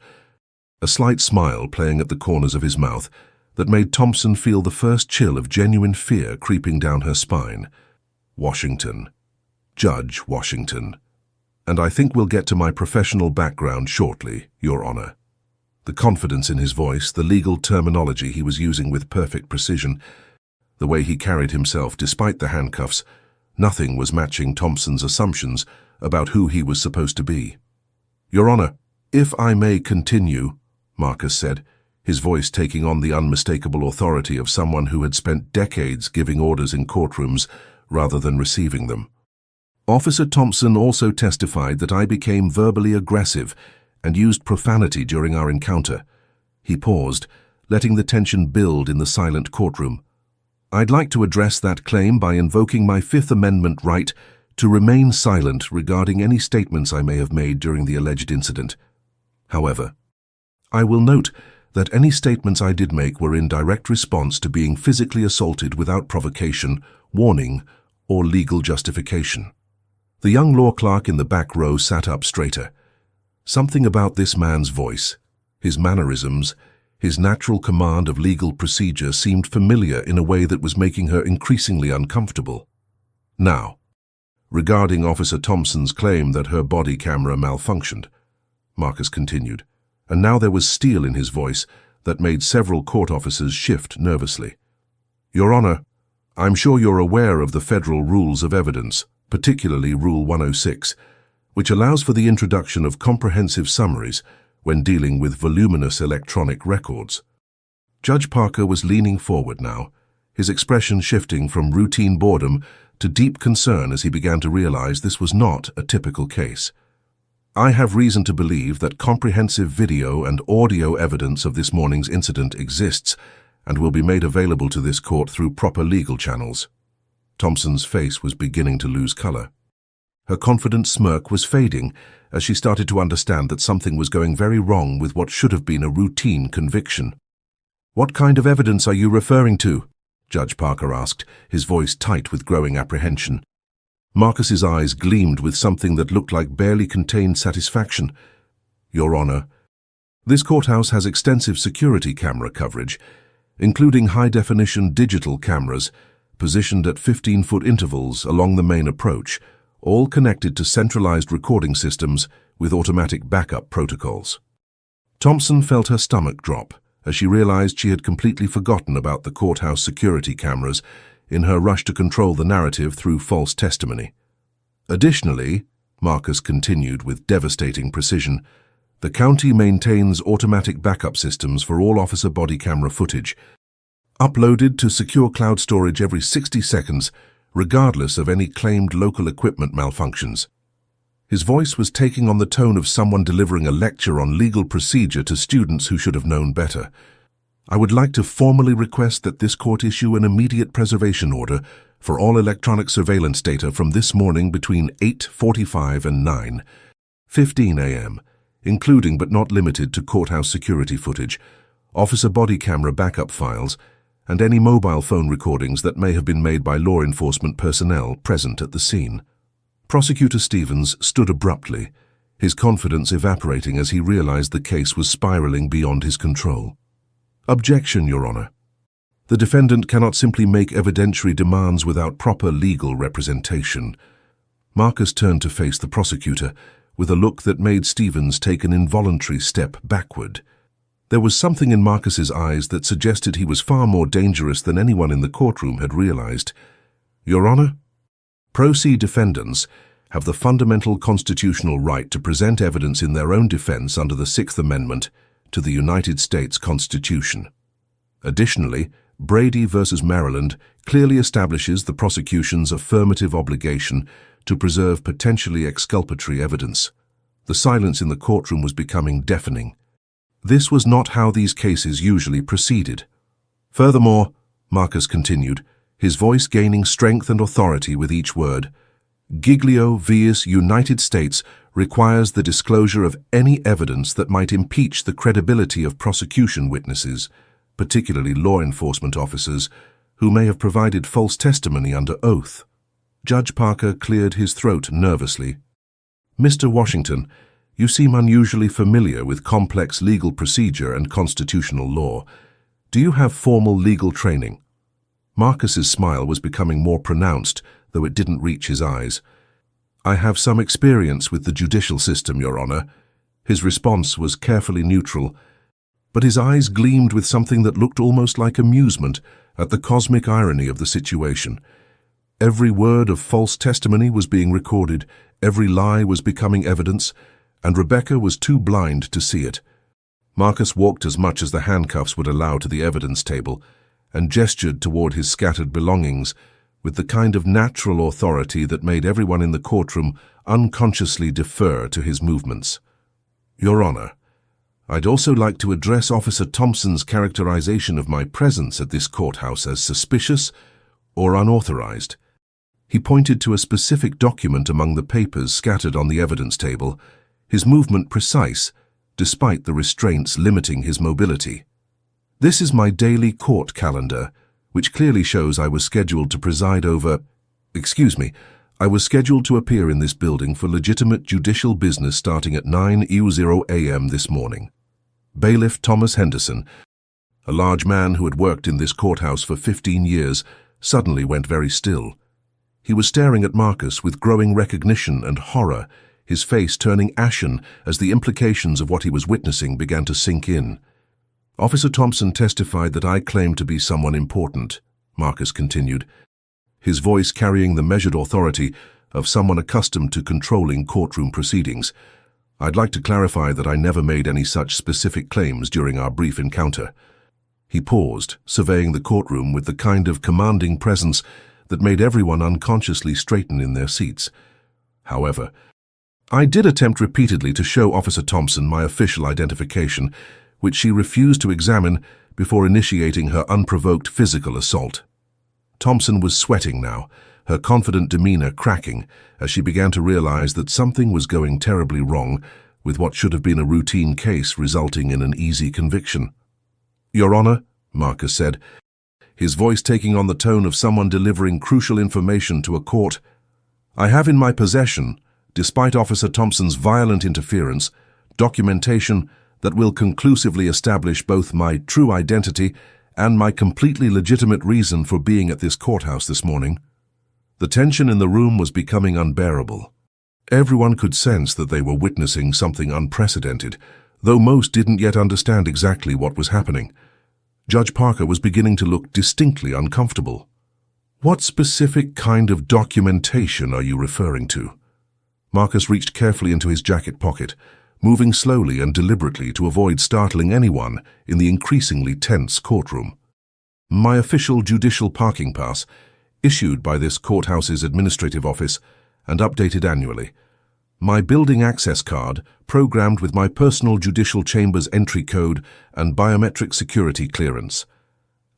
a slight smile playing at the corners of his mouth that made Thompson feel the first chill of genuine fear creeping down her spine. Washington. Judge Washington. And I think we'll get to my professional background shortly, Your Honor. The confidence in his voice, the legal terminology he was using with perfect precision, the way he carried himself despite the handcuffs, nothing was matching Thompson's assumptions about who he was supposed to be. Your Honor, if I may continue, Marcus said, his voice taking on the unmistakable authority of someone who had spent decades giving orders in courtrooms rather than receiving them. Officer Thompson also testified that I became verbally aggressive and used profanity during our encounter. He paused, letting the tension build in the silent courtroom. I'd like to address that claim by invoking my Fifth Amendment right to remain silent regarding any statements I may have made during the alleged incident. However, I will note that any statements I did make were in direct response to being physically assaulted without provocation, warning, or legal justification. The young law clerk in the back row sat up straighter. Something about this man's voice, his mannerisms, his natural command of legal procedure seemed familiar in a way that was making her increasingly uncomfortable. Now, regarding Officer Thompson's claim that her body camera malfunctioned, Marcus continued, and now there was steel in his voice that made several court officers shift nervously. Your Honor, I'm sure you're aware of the federal rules of evidence, particularly Rule 106, which allows for the introduction of comprehensive summaries when dealing with voluminous electronic records. Judge Parker was leaning forward now, his expression shifting from routine boredom to deep concern as he began to realize this was not a typical case. I have reason to believe that comprehensive video and audio evidence of this morning's incident exists and will be made available to this court through proper legal channels. Thompson's face was beginning to lose color. Her confident smirk was fading as she started to understand that something was going very wrong with what should have been a routine conviction. What kind of evidence are you referring to? Judge Parker asked, his voice tight with growing apprehension. Marcus's eyes gleamed with something that looked like barely contained satisfaction. Your Honor, this courthouse has extensive security camera coverage, including high-definition digital cameras positioned at 15-foot intervals along the main approach, all connected to centralized recording systems with automatic backup protocols. Thompson felt her stomach drop as she realized she had completely forgotten about the courthouse security cameras in her rush to control the narrative through false testimony. Additionally, Marcus continued with devastating precision, the county maintains automatic backup systems for all officer body camera footage, uploaded to secure cloud storage every 60 seconds, regardless of any claimed local equipment malfunctions. His voice was taking on the tone of someone delivering a lecture on legal procedure to students who should have known better. I would like to formally request that this court issue an immediate preservation order for all electronic surveillance data from this morning between 8:45 and 9:15 a.m., including but not limited to courthouse security footage, officer body camera backup files, and any mobile phone recordings that may have been made by law enforcement personnel present at the scene. Prosecutor Stevens stood abruptly, his confidence evaporating as he realized the case was spiraling beyond his control. Objection, Your Honor. The defendant cannot simply make evidentiary demands without proper legal representation. Marcus turned to face the prosecutor with a look that made Stevens take an involuntary step backward. There was something in Marcus's eyes that suggested he was far more dangerous than anyone in the courtroom had realized. Your Honor, pro se defendants have the fundamental constitutional right to present evidence in their own defense under the Sixth Amendment to the United States Constitution. Additionally, Brady versus Maryland clearly establishes the prosecution's affirmative obligation to preserve potentially exculpatory evidence. The silence in the courtroom was becoming deafening. This was not how these cases usually proceeded. Furthermore, Marcus continued, his voice gaining strength and authority with each word, Giglio vs. United States requires the disclosure of any evidence that might impeach the credibility of prosecution witnesses, particularly law enforcement officers, who may have provided false testimony under oath. Judge Parker cleared his throat nervously. Mr. Washington, you seem unusually familiar with complex legal procedure and constitutional law. Do you have formal legal training? Marcus's smile was becoming more pronounced, though it didn't reach his eyes. I have some experience with the judicial system, Your Honor. His response was carefully neutral, but his eyes gleamed with something that looked almost like amusement at the cosmic irony of the situation. Every word of false testimony was being recorded, every lie was becoming evidence, and Rebecca was too blind to see it. Marcus walked as much as the handcuffs would allow to the evidence table and gestured toward his scattered belongings with the kind of natural authority that made everyone in the courtroom unconsciously defer to his movements. Your Honor, I'd also like to address Officer Thompson's characterization of my presence at this courthouse as suspicious or unauthorized. He pointed to a specific document among the papers scattered on the evidence table, his movement precise, despite the restraints limiting his mobility. This is my daily court calendar, which clearly shows I was scheduled to preside over... I was scheduled to appear in this building for legitimate judicial business starting at 9:00 a.m. this morning. Bailiff Thomas Henderson, a large man who had worked in this courthouse for 15 years, suddenly went very still. He was staring at Marcus with growing recognition and horror, his face turning ashen as the implications of what he was witnessing began to sink in. Officer Thompson testified that I claimed to be someone important, Marcus continued, his voice carrying the measured authority of someone accustomed to controlling courtroom proceedings. I'd like to clarify that I never made any such specific claims during our brief encounter. He paused, surveying the courtroom with the kind of commanding presence that made everyone unconsciously straighten in their seats. However, I did attempt repeatedly to show Officer Thompson my official identification, which she refused to examine before initiating her unprovoked physical assault. Thompson was sweating now, her confident demeanor cracking as she began to realize that something was going terribly wrong with what should have been a routine case resulting in an easy conviction. Your Honor, Marcus said, his voice taking on the tone of someone delivering crucial information to a court, I have in my possession, despite Officer Thompson's violent interference, documentation that will conclusively establish both my true identity and my completely legitimate reason for being at this courthouse this morning. The tension in the room was becoming unbearable. Everyone could sense that they were witnessing something unprecedented, though most didn't yet understand exactly what was happening. Judge Parker was beginning to look distinctly uncomfortable. What specific kind of documentation are you referring to? Marcus reached carefully into his jacket pocket, moving slowly and deliberately to avoid startling anyone in the increasingly tense courtroom. My official judicial parking pass, issued by this courthouse's administrative office and updated annually. My building access card, programmed with my personal judicial chamber's entry code and biometric security clearance.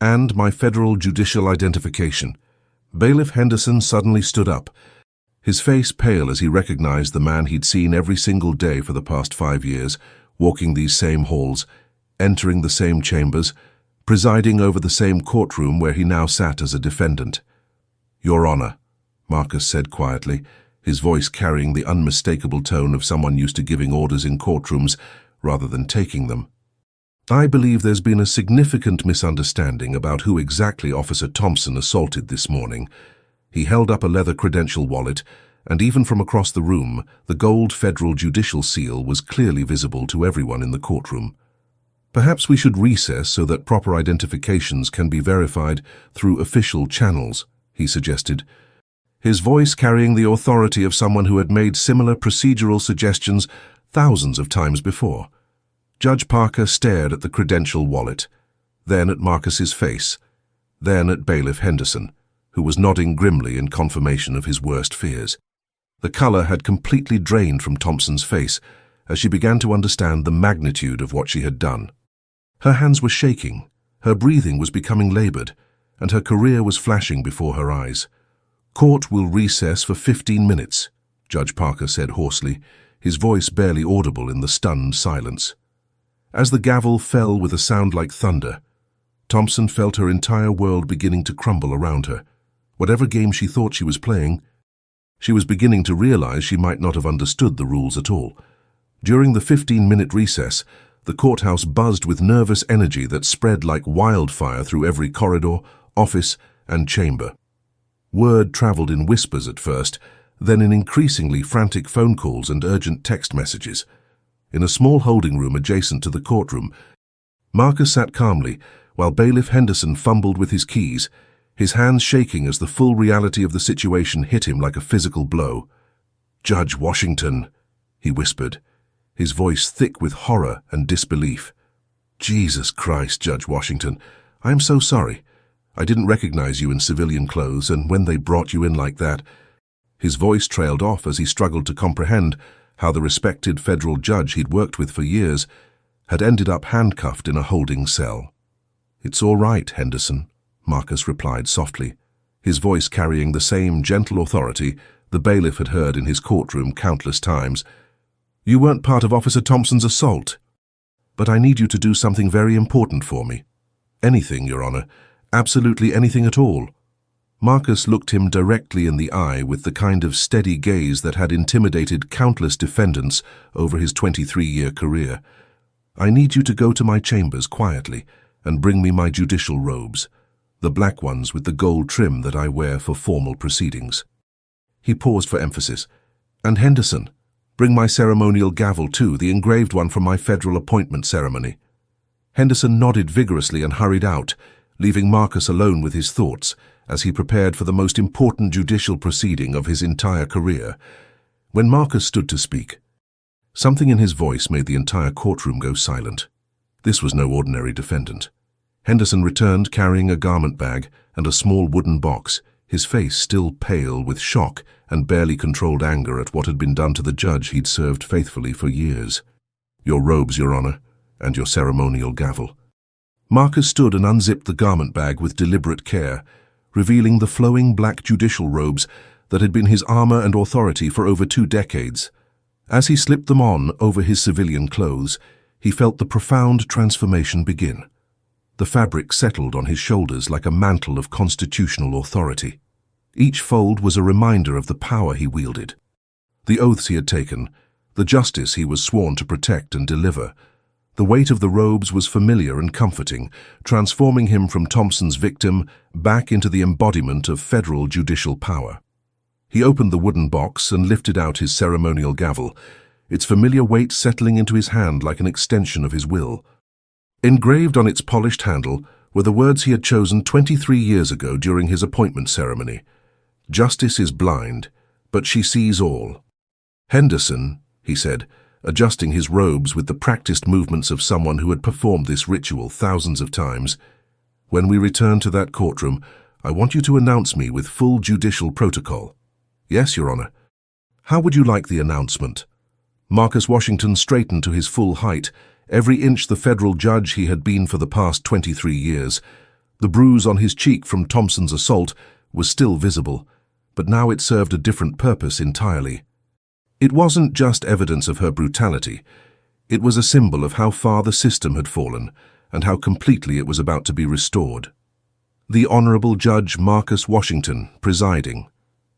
And my federal judicial identification. Bailiff Henderson suddenly stood up, his face pale as he recognized the man he'd seen every single day for the past 5 years, walking these same halls, entering the same chambers, presiding over the same courtroom where he now sat as a defendant. Your Honor, Marcus said quietly, his voice carrying the unmistakable tone of someone used to giving orders in courtrooms rather than taking them. I believe there's been a significant misunderstanding about who exactly Officer Thompson assaulted this morning. He held up a leather credential wallet, and even from across the room, the gold federal judicial seal was clearly visible to everyone in the courtroom. Perhaps we should recess so that proper identifications can be verified through official channels, he suggested, his voice carrying the authority of someone who had made similar procedural suggestions thousands of times before. Judge Parker stared at the credential wallet, then at Marcus's face, then at Bailiff Henderson, who was nodding grimly in confirmation of his worst fears. The colour had completely drained from Thompson's face as she began to understand the magnitude of what she had done. Her hands were shaking, her breathing was becoming laboured, and her career was flashing before her eyes. "Court will recess for 15 minutes, Judge Parker said hoarsely, his voice barely audible in the stunned silence. As the gavel fell with a sound like thunder, Thompson felt her entire world beginning to crumble around her. Whatever game she thought she was playing, she was beginning to realize she might not have understood the rules at all. During the 15-minute recess, the courthouse buzzed with nervous energy that spread like wildfire through every corridor, office, and chamber. Word traveled in whispers at first, then in increasingly frantic phone calls and urgent text messages. In a small holding room adjacent to the courtroom, Marcus sat calmly while Bailiff Henderson fumbled with his keys, his hands shaking as the full reality of the situation hit him like a physical blow. "Judge Washington," he whispered, his voice thick with horror and disbelief. "Jesus Christ, Judge Washington, I am so sorry. I didn't recognize you in civilian clothes, and when they brought you in like that..." His voice trailed off as he struggled to comprehend how the respected federal judge he'd worked with for years had ended up handcuffed in a holding cell. "It's all right, Henderson," Marcus replied softly, his voice carrying the same gentle authority the bailiff had heard in his courtroom countless times. "You weren't part of Officer Thompson's assault, but I need you to do something very important for me. Anything, Your Honor, absolutely anything at all." Marcus looked him directly in the eye with the kind of steady gaze that had intimidated countless defendants over his 23-year career. "I need you to go to my chambers quietly and bring me my judicial robes, the black ones with the gold trim that I wear for formal proceedings." He paused for emphasis. "And Henderson, bring my ceremonial gavel too, the engraved one from my federal appointment ceremony." Henderson nodded vigorously and hurried out, leaving Marcus alone with his thoughts as he prepared for the most important judicial proceeding of his entire career. When Marcus stood to speak, something in his voice made the entire courtroom go silent. This was no ordinary defendant. Henderson returned carrying a garment bag and a small wooden box, his face still pale with shock and barely controlled anger at what had been done to the judge he'd served faithfully for years. "Your robes, Your Honor, and your ceremonial gavel." Marcus stood and unzipped the garment bag with deliberate care, revealing the flowing black judicial robes that had been his armor and authority for over 2 decades. As he slipped them on over his civilian clothes, he felt the profound transformation begin. The fabric settled on his shoulders like a mantle of constitutional authority. Each fold was a reminder of the power he wielded, the oaths he had taken, the justice he was sworn to protect and deliver. The weight of the robes was familiar and comforting, transforming him from Thompson's victim back into the embodiment of federal judicial power. He opened the wooden box and lifted out his ceremonial gavel, its familiar weight settling into his hand like an extension of his will. Engraved on its polished handle were the words he had chosen 23 years ago during his appointment ceremony. "Justice is blind, but she sees all." "Henderson," he said, adjusting his robes with the practiced movements of someone who had performed this ritual thousands of times, "when we return to that courtroom, I want you to announce me with full judicial protocol." "Yes, Your Honor." "How would you like the announcement?" Marcus Washington straightened to his full height, every inch the federal judge he had been for the past 23 years. The bruise on his cheek from Thompson's assault was still visible, but now it served a different purpose entirely. It wasn't just evidence of her brutality. It was a symbol of how far the system had fallen and how completely it was about to be restored. "The Honorable Judge Marcus Washington, presiding,"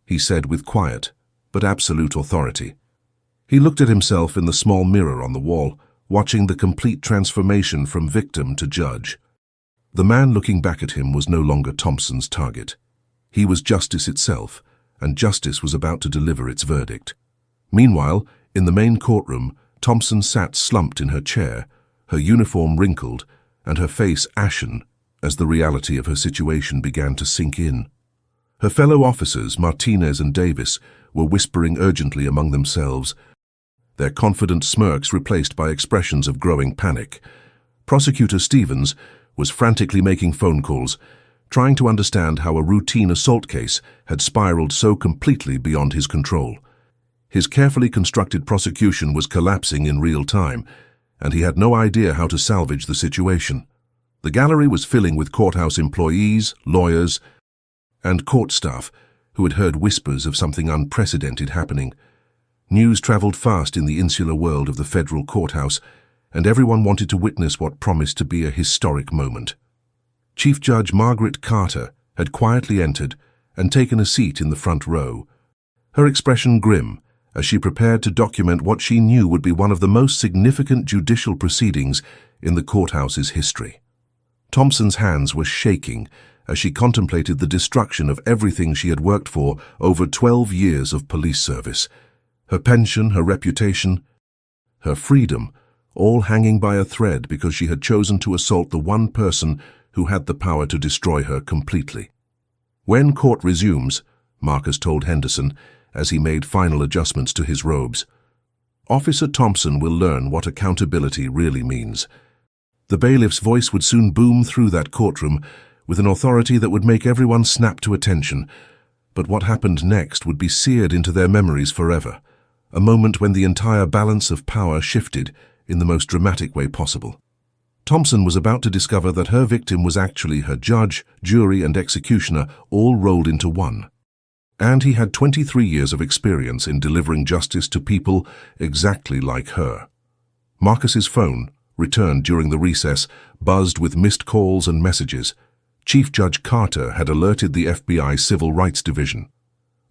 he said with quiet but absolute authority. He looked at himself in the small mirror on the wall, watching the complete transformation from victim to judge. The man looking back at him was no longer Thompson's target. He was justice itself, and justice was about to deliver its verdict. Meanwhile, in the main courtroom, Thompson sat slumped in her chair, her uniform wrinkled and her face ashen as the reality of her situation began to sink in. Her fellow officers, Martinez and Davis, were whispering urgently among themselves, their confident smirks replaced by expressions of growing panic. Prosecutor Stevens was frantically making phone calls, trying to understand how a routine assault case had spiraled so completely beyond his control. His carefully constructed prosecution was collapsing in real time, and he had no idea how to salvage the situation. The gallery was filling with courthouse employees, lawyers, and court staff who had heard whispers of something unprecedented happening. News traveled fast in the insular world of the federal courthouse, and everyone wanted to witness what promised to be a historic moment. Chief Judge Margaret Carter had quietly entered and taken a seat in the front row, her expression grim as she prepared to document what she knew would be one of the most significant judicial proceedings in the courthouse's history. Thompson's hands were shaking as she contemplated the destruction of everything she had worked for over 12 years of police service. Her pension, her reputation, her freedom, all hanging by a thread because she had chosen to assault the one person who had the power to destroy her completely. "When court resumes," Marcus told Henderson as he made final adjustments to his robes, "Officer Thompson will learn what accountability really means." The bailiff's voice would soon boom through that courtroom with an authority that would make everyone snap to attention. But what happened next would be seared into their memories forever, a moment when the entire balance of power shifted in the most dramatic way possible. Thompson was about to discover that her victim was actually her judge, jury, and executioner all rolled into one. And he had 23 years of experience in delivering justice to people exactly like her. Marcus's phone, returned during the recess, buzzed with missed calls and messages. Chief Judge Carter had alerted the FBI Civil Rights Division.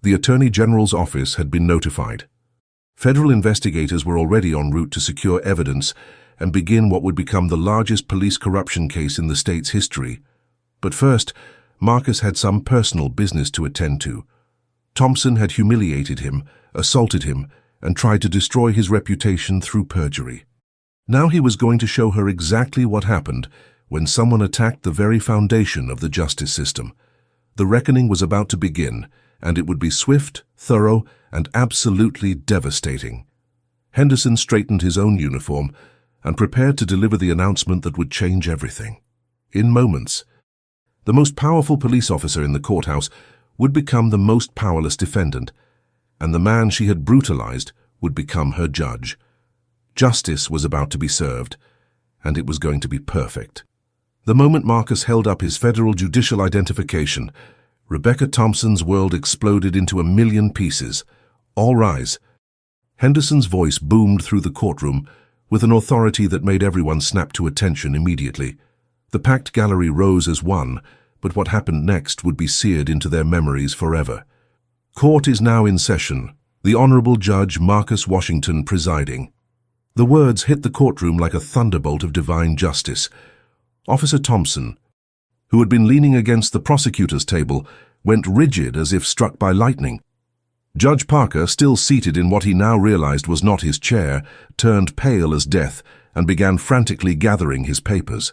The Attorney General's office had been notified. Federal investigators were already en route to secure evidence and begin what would become the largest police corruption case in the state's history. But first, Marcus had some personal business to attend to. Thompson had humiliated him, assaulted him, and tried to destroy his reputation through perjury. Now he was going to show her exactly what happened when someone attacked the very foundation of the justice system. The reckoning was about to begin, and it would be swift, thorough, and absolutely devastating. Henderson straightened his own uniform and prepared to deliver the announcement that would change everything. In moments, the most powerful police officer in the courthouse would become the most powerless defendant, and the man she had brutalized would become her judge. Justice was about to be served, and it was going to be perfect. The moment Marcus held up his federal judicial identification, Rebecca Thompson's world exploded into a million pieces. "All rise." Henderson's voice boomed through the courtroom with an authority that made everyone snap to attention immediately. The packed gallery rose as one, but what happened next would be seared into their memories forever. "Court is now in session. The Honorable Judge Marcus Washington presiding." The words hit the courtroom like a thunderbolt of divine justice. Officer Thompson, who had been leaning against the prosecutor's table, went rigid as if struck by lightning. Judge Parker, still seated in what he now realized was not his chair, turned pale as death and began frantically gathering his papers.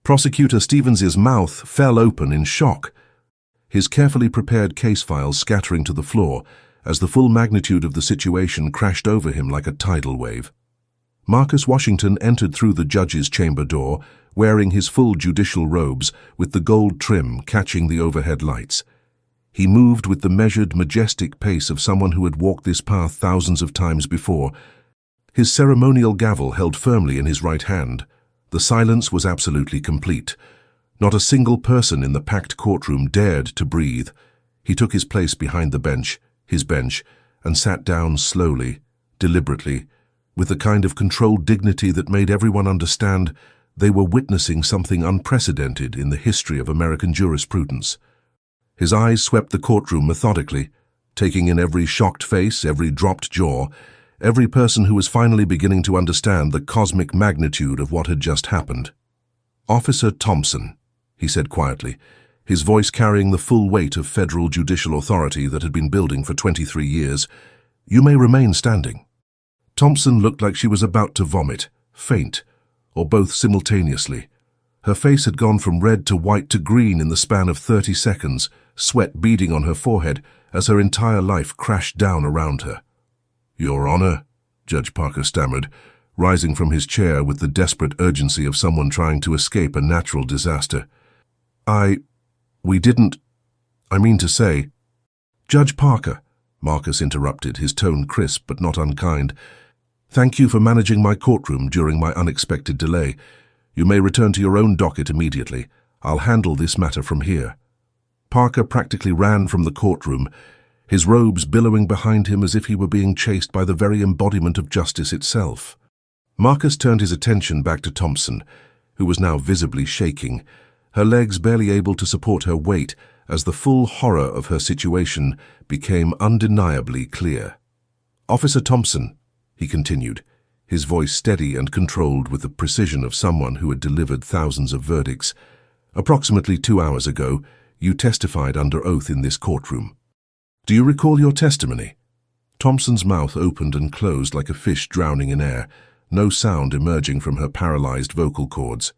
Prosecutor Stevens's mouth fell open in shock, his carefully prepared case files scattering to the floor as the full magnitude of the situation crashed over him like a tidal wave. Marcus Washington entered through the judge's chamber door, wearing his full judicial robes with the gold trim catching the overhead lights. He moved with the measured, majestic pace of someone who had walked this path thousands of times before, his ceremonial gavel held firmly in his right hand. The silence was absolutely complete. Not a single person in the packed courtroom dared to breathe. He took his place behind the bench, his bench, and sat down slowly, deliberately, with the kind of controlled dignity that made everyone understand they were witnessing something unprecedented in the history of American jurisprudence. His eyes swept the courtroom methodically, taking in every shocked face, every dropped jaw, every person who was finally beginning to understand the cosmic magnitude of what had just happened. "Officer Thompson," he said quietly, his voice carrying the full weight of federal judicial authority that had been building for 23 years, "you may remain standing." Thompson looked like she was about to vomit, faint, or both simultaneously. Her face had gone from red to white to green in the span of 30 seconds, sweat beading on her forehead as her entire life crashed down around her. "Your Honor," Judge Parker stammered, rising from his chair with the desperate urgency of someone trying to escape a natural disaster. We didn't... I mean to say... Judge Parker, Marcus interrupted, his tone crisp but not unkind. Thank you for managing my courtroom during my unexpected delay. You may return to your own docket immediately. I'll handle this matter from here. Parker practically ran from the courtroom, his robes billowing behind him as if he were being chased by the very embodiment of justice itself. Marcus turned his attention back to Thompson, who was now visibly shaking, her legs barely able to support her weight as the full horror of her situation became undeniably clear. Officer Thompson, he continued, his voice steady and controlled with the precision of someone who had delivered thousands of verdicts. Approximately 2 hours ago, you testified under oath in this courtroom. Do you recall your testimony? Thompson's mouth opened and closed like a fish drowning in air, no sound emerging from her paralyzed vocal cords.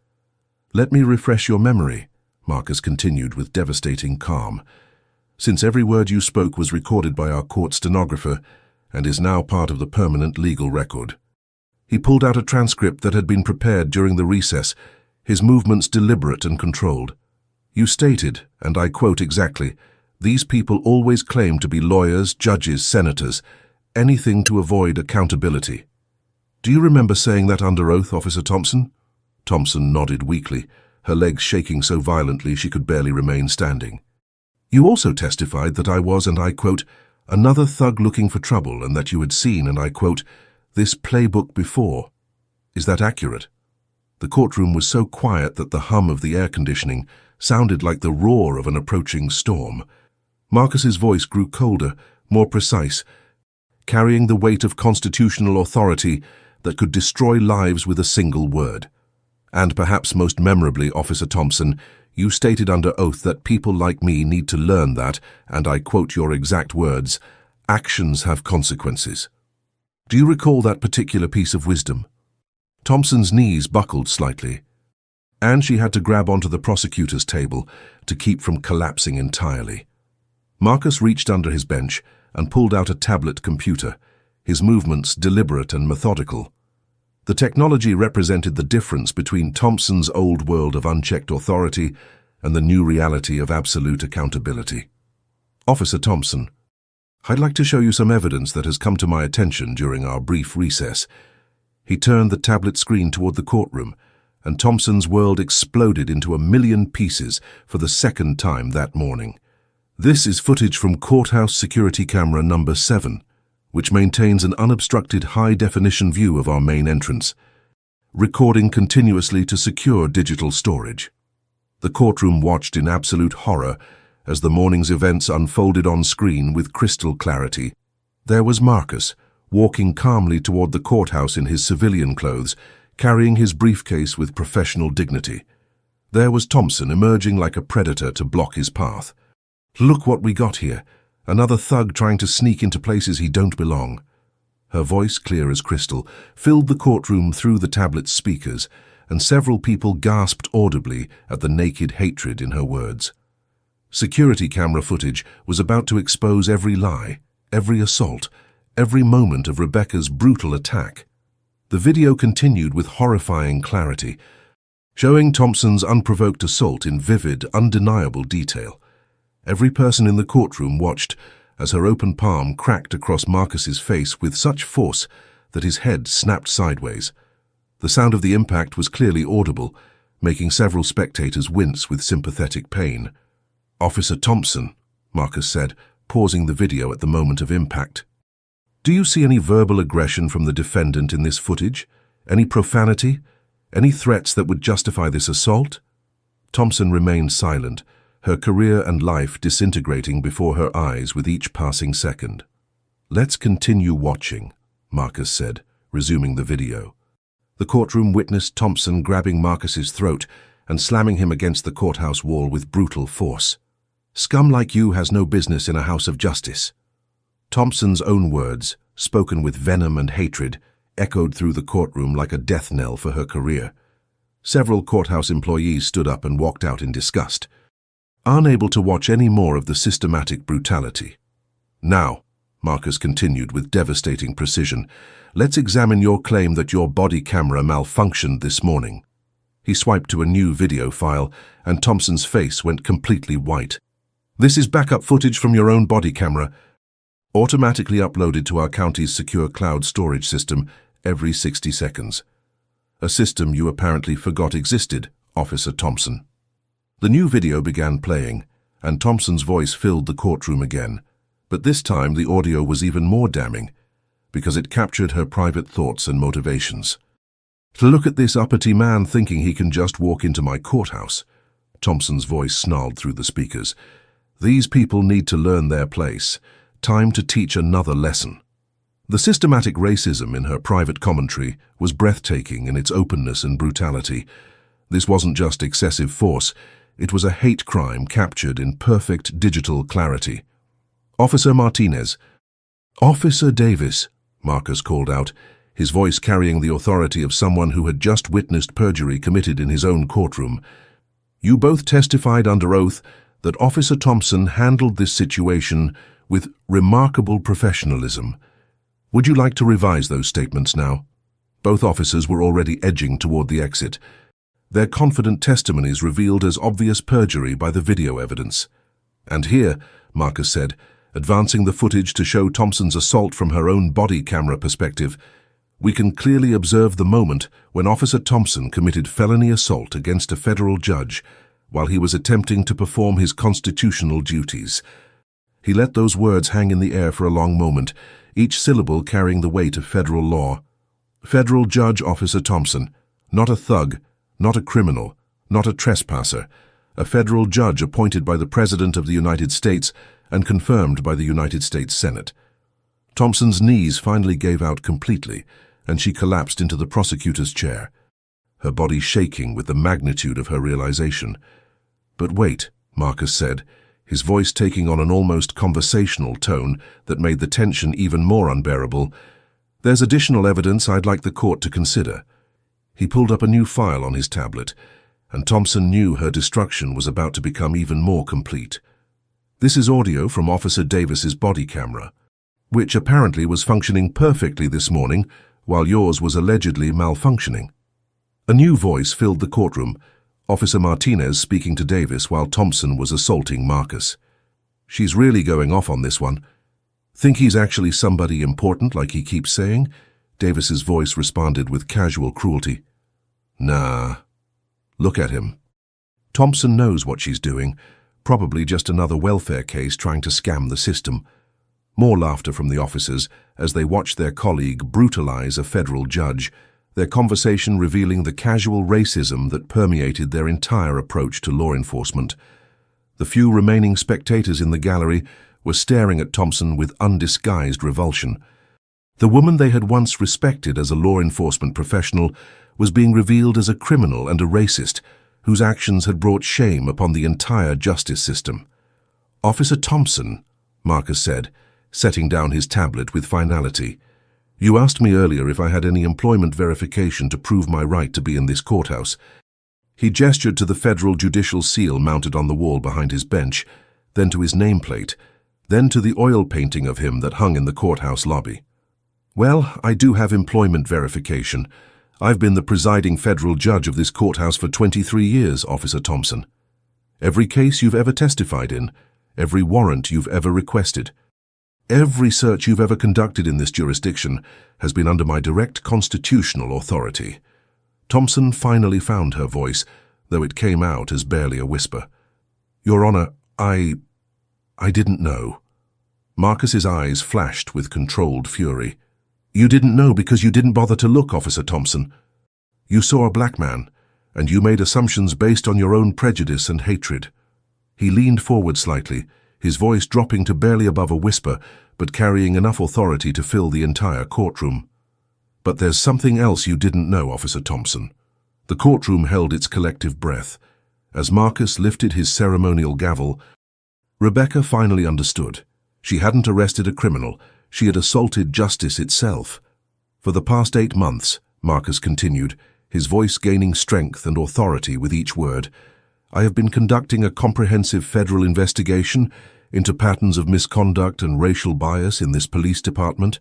Let me refresh your memory, Marcus continued with devastating calm. Since every word you spoke was recorded by our court stenographer and is now part of the permanent legal record. He pulled out a transcript that had been prepared during the recess, his movements deliberate and controlled. You stated, and I quote exactly, "These people always claim to be lawyers, judges, senators, anything to avoid accountability." Do you remember saying that under oath, Officer Thompson? Thompson nodded weakly, her legs shaking so violently she could barely remain standing. You also testified that I was, and I quote, "another thug looking for trouble," and that you had seen, and I quote, "this playbook before." Is that accurate? The courtroom was so quiet that the hum of the air conditioning sounded like the roar of an approaching storm. Marcus's voice grew colder, more precise, carrying the weight of constitutional authority that could destroy lives with a single word. And perhaps most memorably, Officer Thompson, you stated under oath that people like me need to learn that, and I quote your exact words, "actions have consequences." Do you recall that particular piece of wisdom? Thompson's knees buckled slightly, and she had to grab onto the prosecutor's table to keep from collapsing entirely. Marcus reached under his bench and pulled out a tablet computer, his movements deliberate and methodical. The technology represented the difference between Thompson's old world of unchecked authority and the new reality of absolute accountability. Officer Thompson, I'd like to show you some evidence that has come to my attention during our brief recess. He turned the tablet screen toward the courtroom, and Thompson's world exploded into a million pieces for the second time that morning. This is footage from courthouse security camera number 7, which maintains an unobstructed high-definition view of our main entrance, recording continuously to secure digital storage. The courtroom watched in absolute horror as the morning's events unfolded on screen with crystal clarity. There was Marcus, walking calmly toward the courthouse in his civilian clothes, carrying his briefcase with professional dignity. There was Thompson emerging like a predator to block his path. Look what we got here. Another thug trying to sneak into places he don't belong. Her voice, clear as crystal, filled the courtroom through the tablet's speakers, and several people gasped audibly at the naked hatred in her words. Security camera footage was about to expose every lie, every assault, every moment of Rebecca's brutal attack. The video continued with horrifying clarity, showing Thompson's unprovoked assault in vivid, undeniable detail. Every person in the courtroom watched as her open palm cracked across Marcus's face with such force that his head snapped sideways. The sound of the impact was clearly audible, making several spectators wince with sympathetic pain. Officer Thompson, Marcus said, pausing the video at the moment of impact. Do you see any verbal aggression from the defendant in this footage? Any profanity? Any threats that would justify this assault? Thompson remained silent, her career and life disintegrating before her eyes with each passing second. Let's continue watching, Marcus said, resuming the video. The courtroom witnessed Thompson grabbing Marcus's throat and slamming him against the courthouse wall with brutal force. Scum like you has no business in a house of justice. Thompson's own words, spoken with venom and hatred, echoed through the courtroom like a death knell for her career. Several courthouse employees stood up and walked out in disgust, unable to watch any more of the systematic brutality. Now, Marcus continued with devastating precision, let's examine your claim that your body camera malfunctioned this morning. He swiped to a new video file, and Thompson's face went completely white. "This is backup footage from your own body camera, automatically uploaded to our county's secure cloud storage system every 60 seconds. A system you apparently forgot existed, Officer Thompson." The new video began playing, and Thompson's voice filled the courtroom again. But this time the audio was even more damning, because it captured her private thoughts and motivations. "To look at this uppity man thinking he can just walk into my courthouse," Thompson's voice snarled through the speakers. "These people need to learn their place. Time to teach another lesson." The systematic racism in her private commentary was breathtaking in its openness and brutality. This wasn't just excessive force, it was a hate crime captured in perfect digital clarity. "Officer Martinez." "Officer Davis," Marcus called out, his voice carrying the authority of someone who had just witnessed perjury committed in his own courtroom. "You both testified under oath that Officer Thompson handled this situation with remarkable professionalism. Would you like to revise those statements now?" Both officers were already edging toward the exit, their confident testimonies revealed as obvious perjury by the video evidence. "And here," Marcus said, advancing the footage to show Thompson's assault from her own body camera perspective, "we can clearly observe the moment when Officer Thompson committed felony assault against a federal judge while he was attempting to perform his constitutional duties." He let those words hang in the air for a long moment, each syllable carrying the weight of federal law. Federal Judge Officer Thompson, not a thug, not a criminal, not a trespasser, a federal judge appointed by the President of the United States and confirmed by the United States Senate. Thompson's knees finally gave out completely, and she collapsed into the prosecutor's chair, her body shaking with the magnitude of her realization. "But wait," Marcus said, his voice taking on an almost conversational tone that made the tension even more unbearable. "There's additional evidence I'd like the court to consider." He pulled up a new file on his tablet, and Thompson knew her destruction was about to become even more complete. "This is audio from Officer Davis's body camera, which apparently was functioning perfectly this morning, while yours was allegedly malfunctioning." A new voice filled the courtroom, Officer Martinez speaking to Davis while Thompson was assaulting Marcus. "She's really going off on this one. Think he's actually somebody important like he keeps saying?" Davis's voice responded with casual cruelty. "Nah. Look at him. Thompson knows what she's doing, probably just another welfare case trying to scam the system." More laughter from the officers as they watched their colleague brutalize a federal judge, their conversation revealing the casual racism that permeated their entire approach to law enforcement. The few remaining spectators in the gallery were staring at Thompson with undisguised revulsion. The woman they had once respected as a law enforcement professional was being revealed as a criminal and a racist, whose actions had brought shame upon the entire justice system. "Officer Thompson," Marcus said, setting down his tablet with finality, "you asked me earlier if I had any employment verification to prove my right to be in this courthouse." He gestured to the federal judicial seal mounted on the wall behind his bench, then to his nameplate, then to the oil painting of him that hung in the courthouse lobby. "Well, I do have employment verification. I've been the presiding federal judge of this courthouse for 23 years, Officer Thompson. Every case you've ever testified in, every warrant you've ever requested, every search you've ever conducted in this jurisdiction has been under my direct constitutional authority." Thompson finally found her voice, though it came out as barely a whisper. "Your Honor, I didn't know." Marcus's eyes flashed with controlled fury. "You didn't know because you didn't bother to look, Officer Thompson. You saw a black man, and you made assumptions based on your own prejudice and hatred." He leaned forward slightly, his voice dropping to barely above a whisper, but carrying enough authority to fill the entire courtroom. "But there's something else you didn't know, Officer Thompson." The courtroom held its collective breath. As Marcus lifted his ceremonial gavel, Rebecca finally understood. She hadn't arrested a criminal, she had assaulted justice itself. "For the past 8 months, Marcus continued, his voice gaining strength and authority with each word, "I have been conducting a comprehensive federal investigation into patterns of misconduct and racial bias in this police department,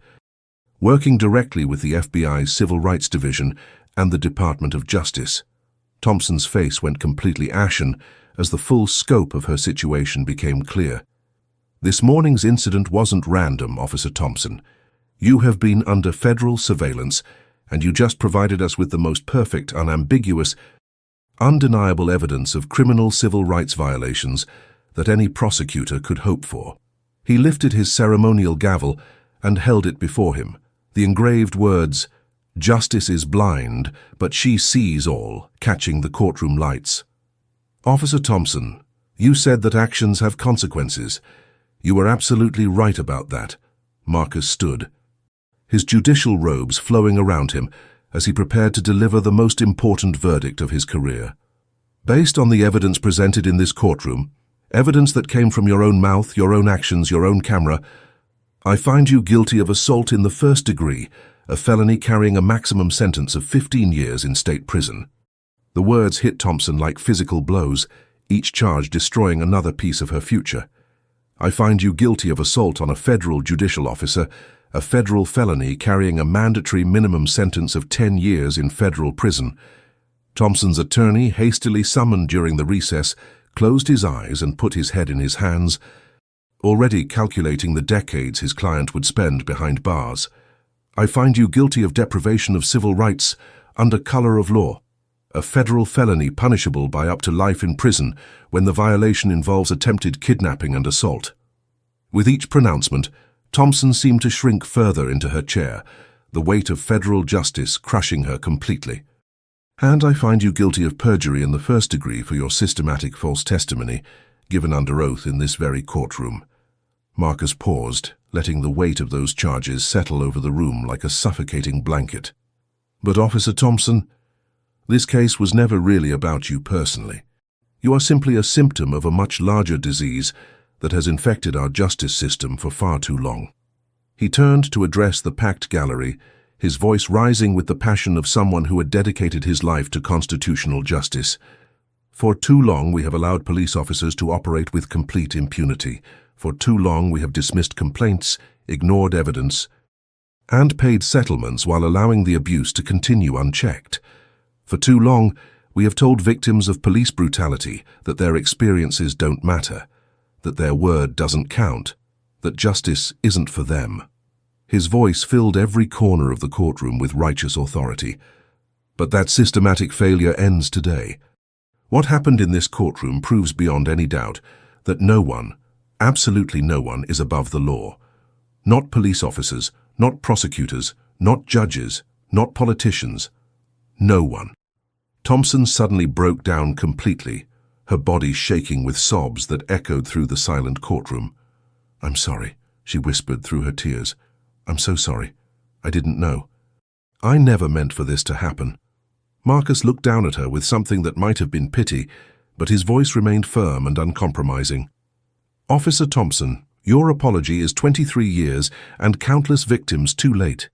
working directly with the FBI's Civil Rights Division and the Department of Justice." Thompson's face went completely ashen as the full scope of her situation became clear. This morning's incident wasn't random, Officer Thompson. You have been under federal surveillance, and you just provided us with the most perfect, unambiguous, undeniable evidence of criminal civil rights violations that any prosecutor could hope for. He lifted his ceremonial gavel and held it before him. The engraved words, "Justice is blind, but she sees all," catching the courtroom lights. Officer Thompson, you said that actions have consequences. You were absolutely right about that. Marcus stood, his judicial robes flowing around him as he prepared to deliver the most important verdict of his career. Based on the evidence presented in this courtroom, evidence that came from your own mouth, your own actions, your own camera, I find you guilty of assault in the first degree, a felony carrying a maximum sentence of 15 years in state prison. The words hit Thompson like physical blows, each charge destroying another piece of her future. I find you guilty of assault on a federal judicial officer, a federal felony carrying a mandatory minimum sentence of 10 years in federal prison. Thompson's attorney, hastily summoned during the recess, closed his eyes and put his head in his hands, already calculating the decades his client would spend behind bars. I find you guilty of deprivation of civil rights under color of law, a federal felony punishable by up to life in prison when the violation involves attempted kidnapping and assault. With each pronouncement, Thompson seemed to shrink further into her chair, the weight of federal justice crushing her completely. And I find you guilty of perjury in the first degree for your systematic false testimony given under oath in this very courtroom. Marcus paused, letting the weight of those charges settle over the room like a suffocating blanket. But Officer Thompson, this case was never really about you personally. You are simply a symptom of a much larger disease that has infected our justice system for far too long. He turned to address the packed gallery, his voice rising with the passion of someone who had dedicated his life to constitutional justice. For too long we have allowed police officers to operate with complete impunity. For too long we have dismissed complaints, ignored evidence, and paid settlements while allowing the abuse to continue unchecked. For too long we have told victims of police brutality that their experiences don't matter, that their word doesn't count, that justice isn't for them. His voice filled every corner of the courtroom with righteous authority. But that systematic failure ends today. What happened in this courtroom proves beyond any doubt that no one, absolutely no one, is above the law. Not police officers, not prosecutors, not judges, not politicians. No one. Thompson suddenly broke down completely, her body shaking with sobs that echoed through the silent courtroom. "I'm sorry," she whispered through her tears. "I'm so sorry. I didn't know. I never meant for this to happen." Marcus looked down at her with something that might have been pity, but his voice remained firm and uncompromising. "Officer Thompson, your apology is 23 years and countless victims too late.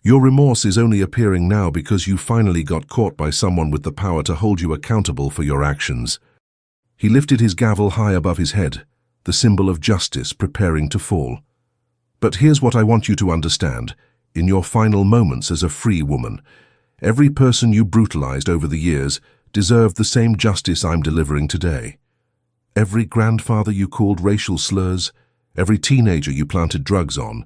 Your remorse is only appearing now because you finally got caught by someone with the power to hold you accountable for your actions." He lifted his gavel high above his head, the symbol of justice preparing to fall. "But here's what I want you to understand. In your final moments as a free woman, every person you brutalized over the years deserved the same justice I'm delivering today. Every grandfather you called racial slurs, every teenager you planted drugs on,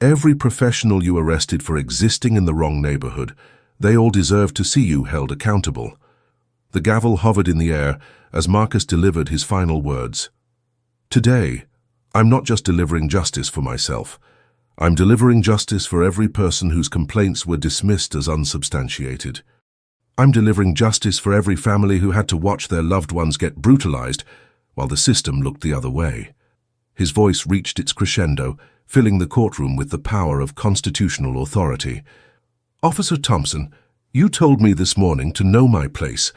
every professional you arrested for existing in the wrong neighborhood, they all deserve to see you held accountable." The gavel hovered in the air as Marcus delivered his final words. "Today, I'm not just delivering justice for myself. I'm delivering justice for every person whose complaints were dismissed as unsubstantiated. I'm delivering justice for every family who had to watch their loved ones get brutalized while the system looked the other way." His voice reached its crescendo, filling the courtroom with the power of constitutional authority. "Officer Thompson, you told me this morning to know my place.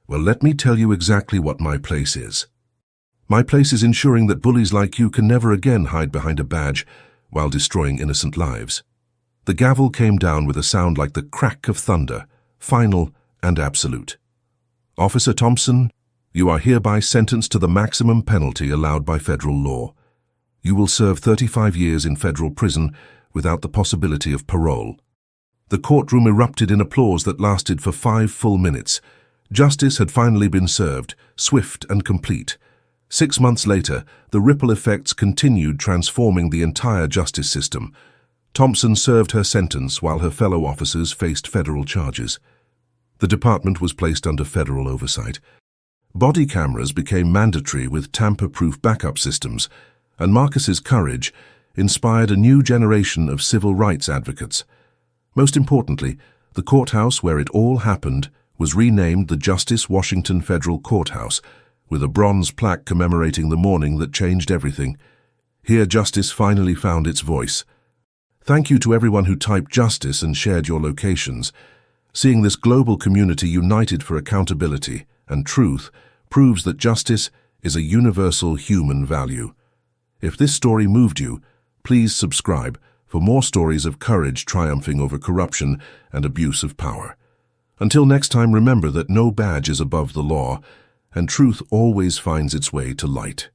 Well, let me tell you exactly what my place is. My place is ensuring that bullies like you can never again hide behind a badge while destroying innocent lives." The gavel came down with a sound like the crack of thunder, final and absolute. "Officer Thompson, you are hereby sentenced to the maximum penalty allowed by federal law. You will serve 35 years in federal prison without the possibility of parole." The courtroom erupted in applause that lasted for 5 full minutes, Justice had finally been served, swift and complete. 6 months later, the ripple effects continued transforming the entire justice system. Thompson served her sentence while her fellow officers faced federal charges. The department was placed under federal oversight. Body cameras became mandatory with tamper-proof backup systems, and Marcus's courage inspired a new generation of civil rights advocates. Most importantly, the courthouse where it all happened was renamed the Justice Washington Federal Courthouse, with a bronze plaque commemorating the morning that changed everything. Here justice finally found its voice. Thank you to everyone who typed justice and shared your locations. Seeing this global community united for accountability and truth proves that justice is a universal human value. If this story moved you, please subscribe for more stories of courage triumphing over corruption and abuse of power. Until next time, remember that no badge is above the law, and truth always finds its way to light.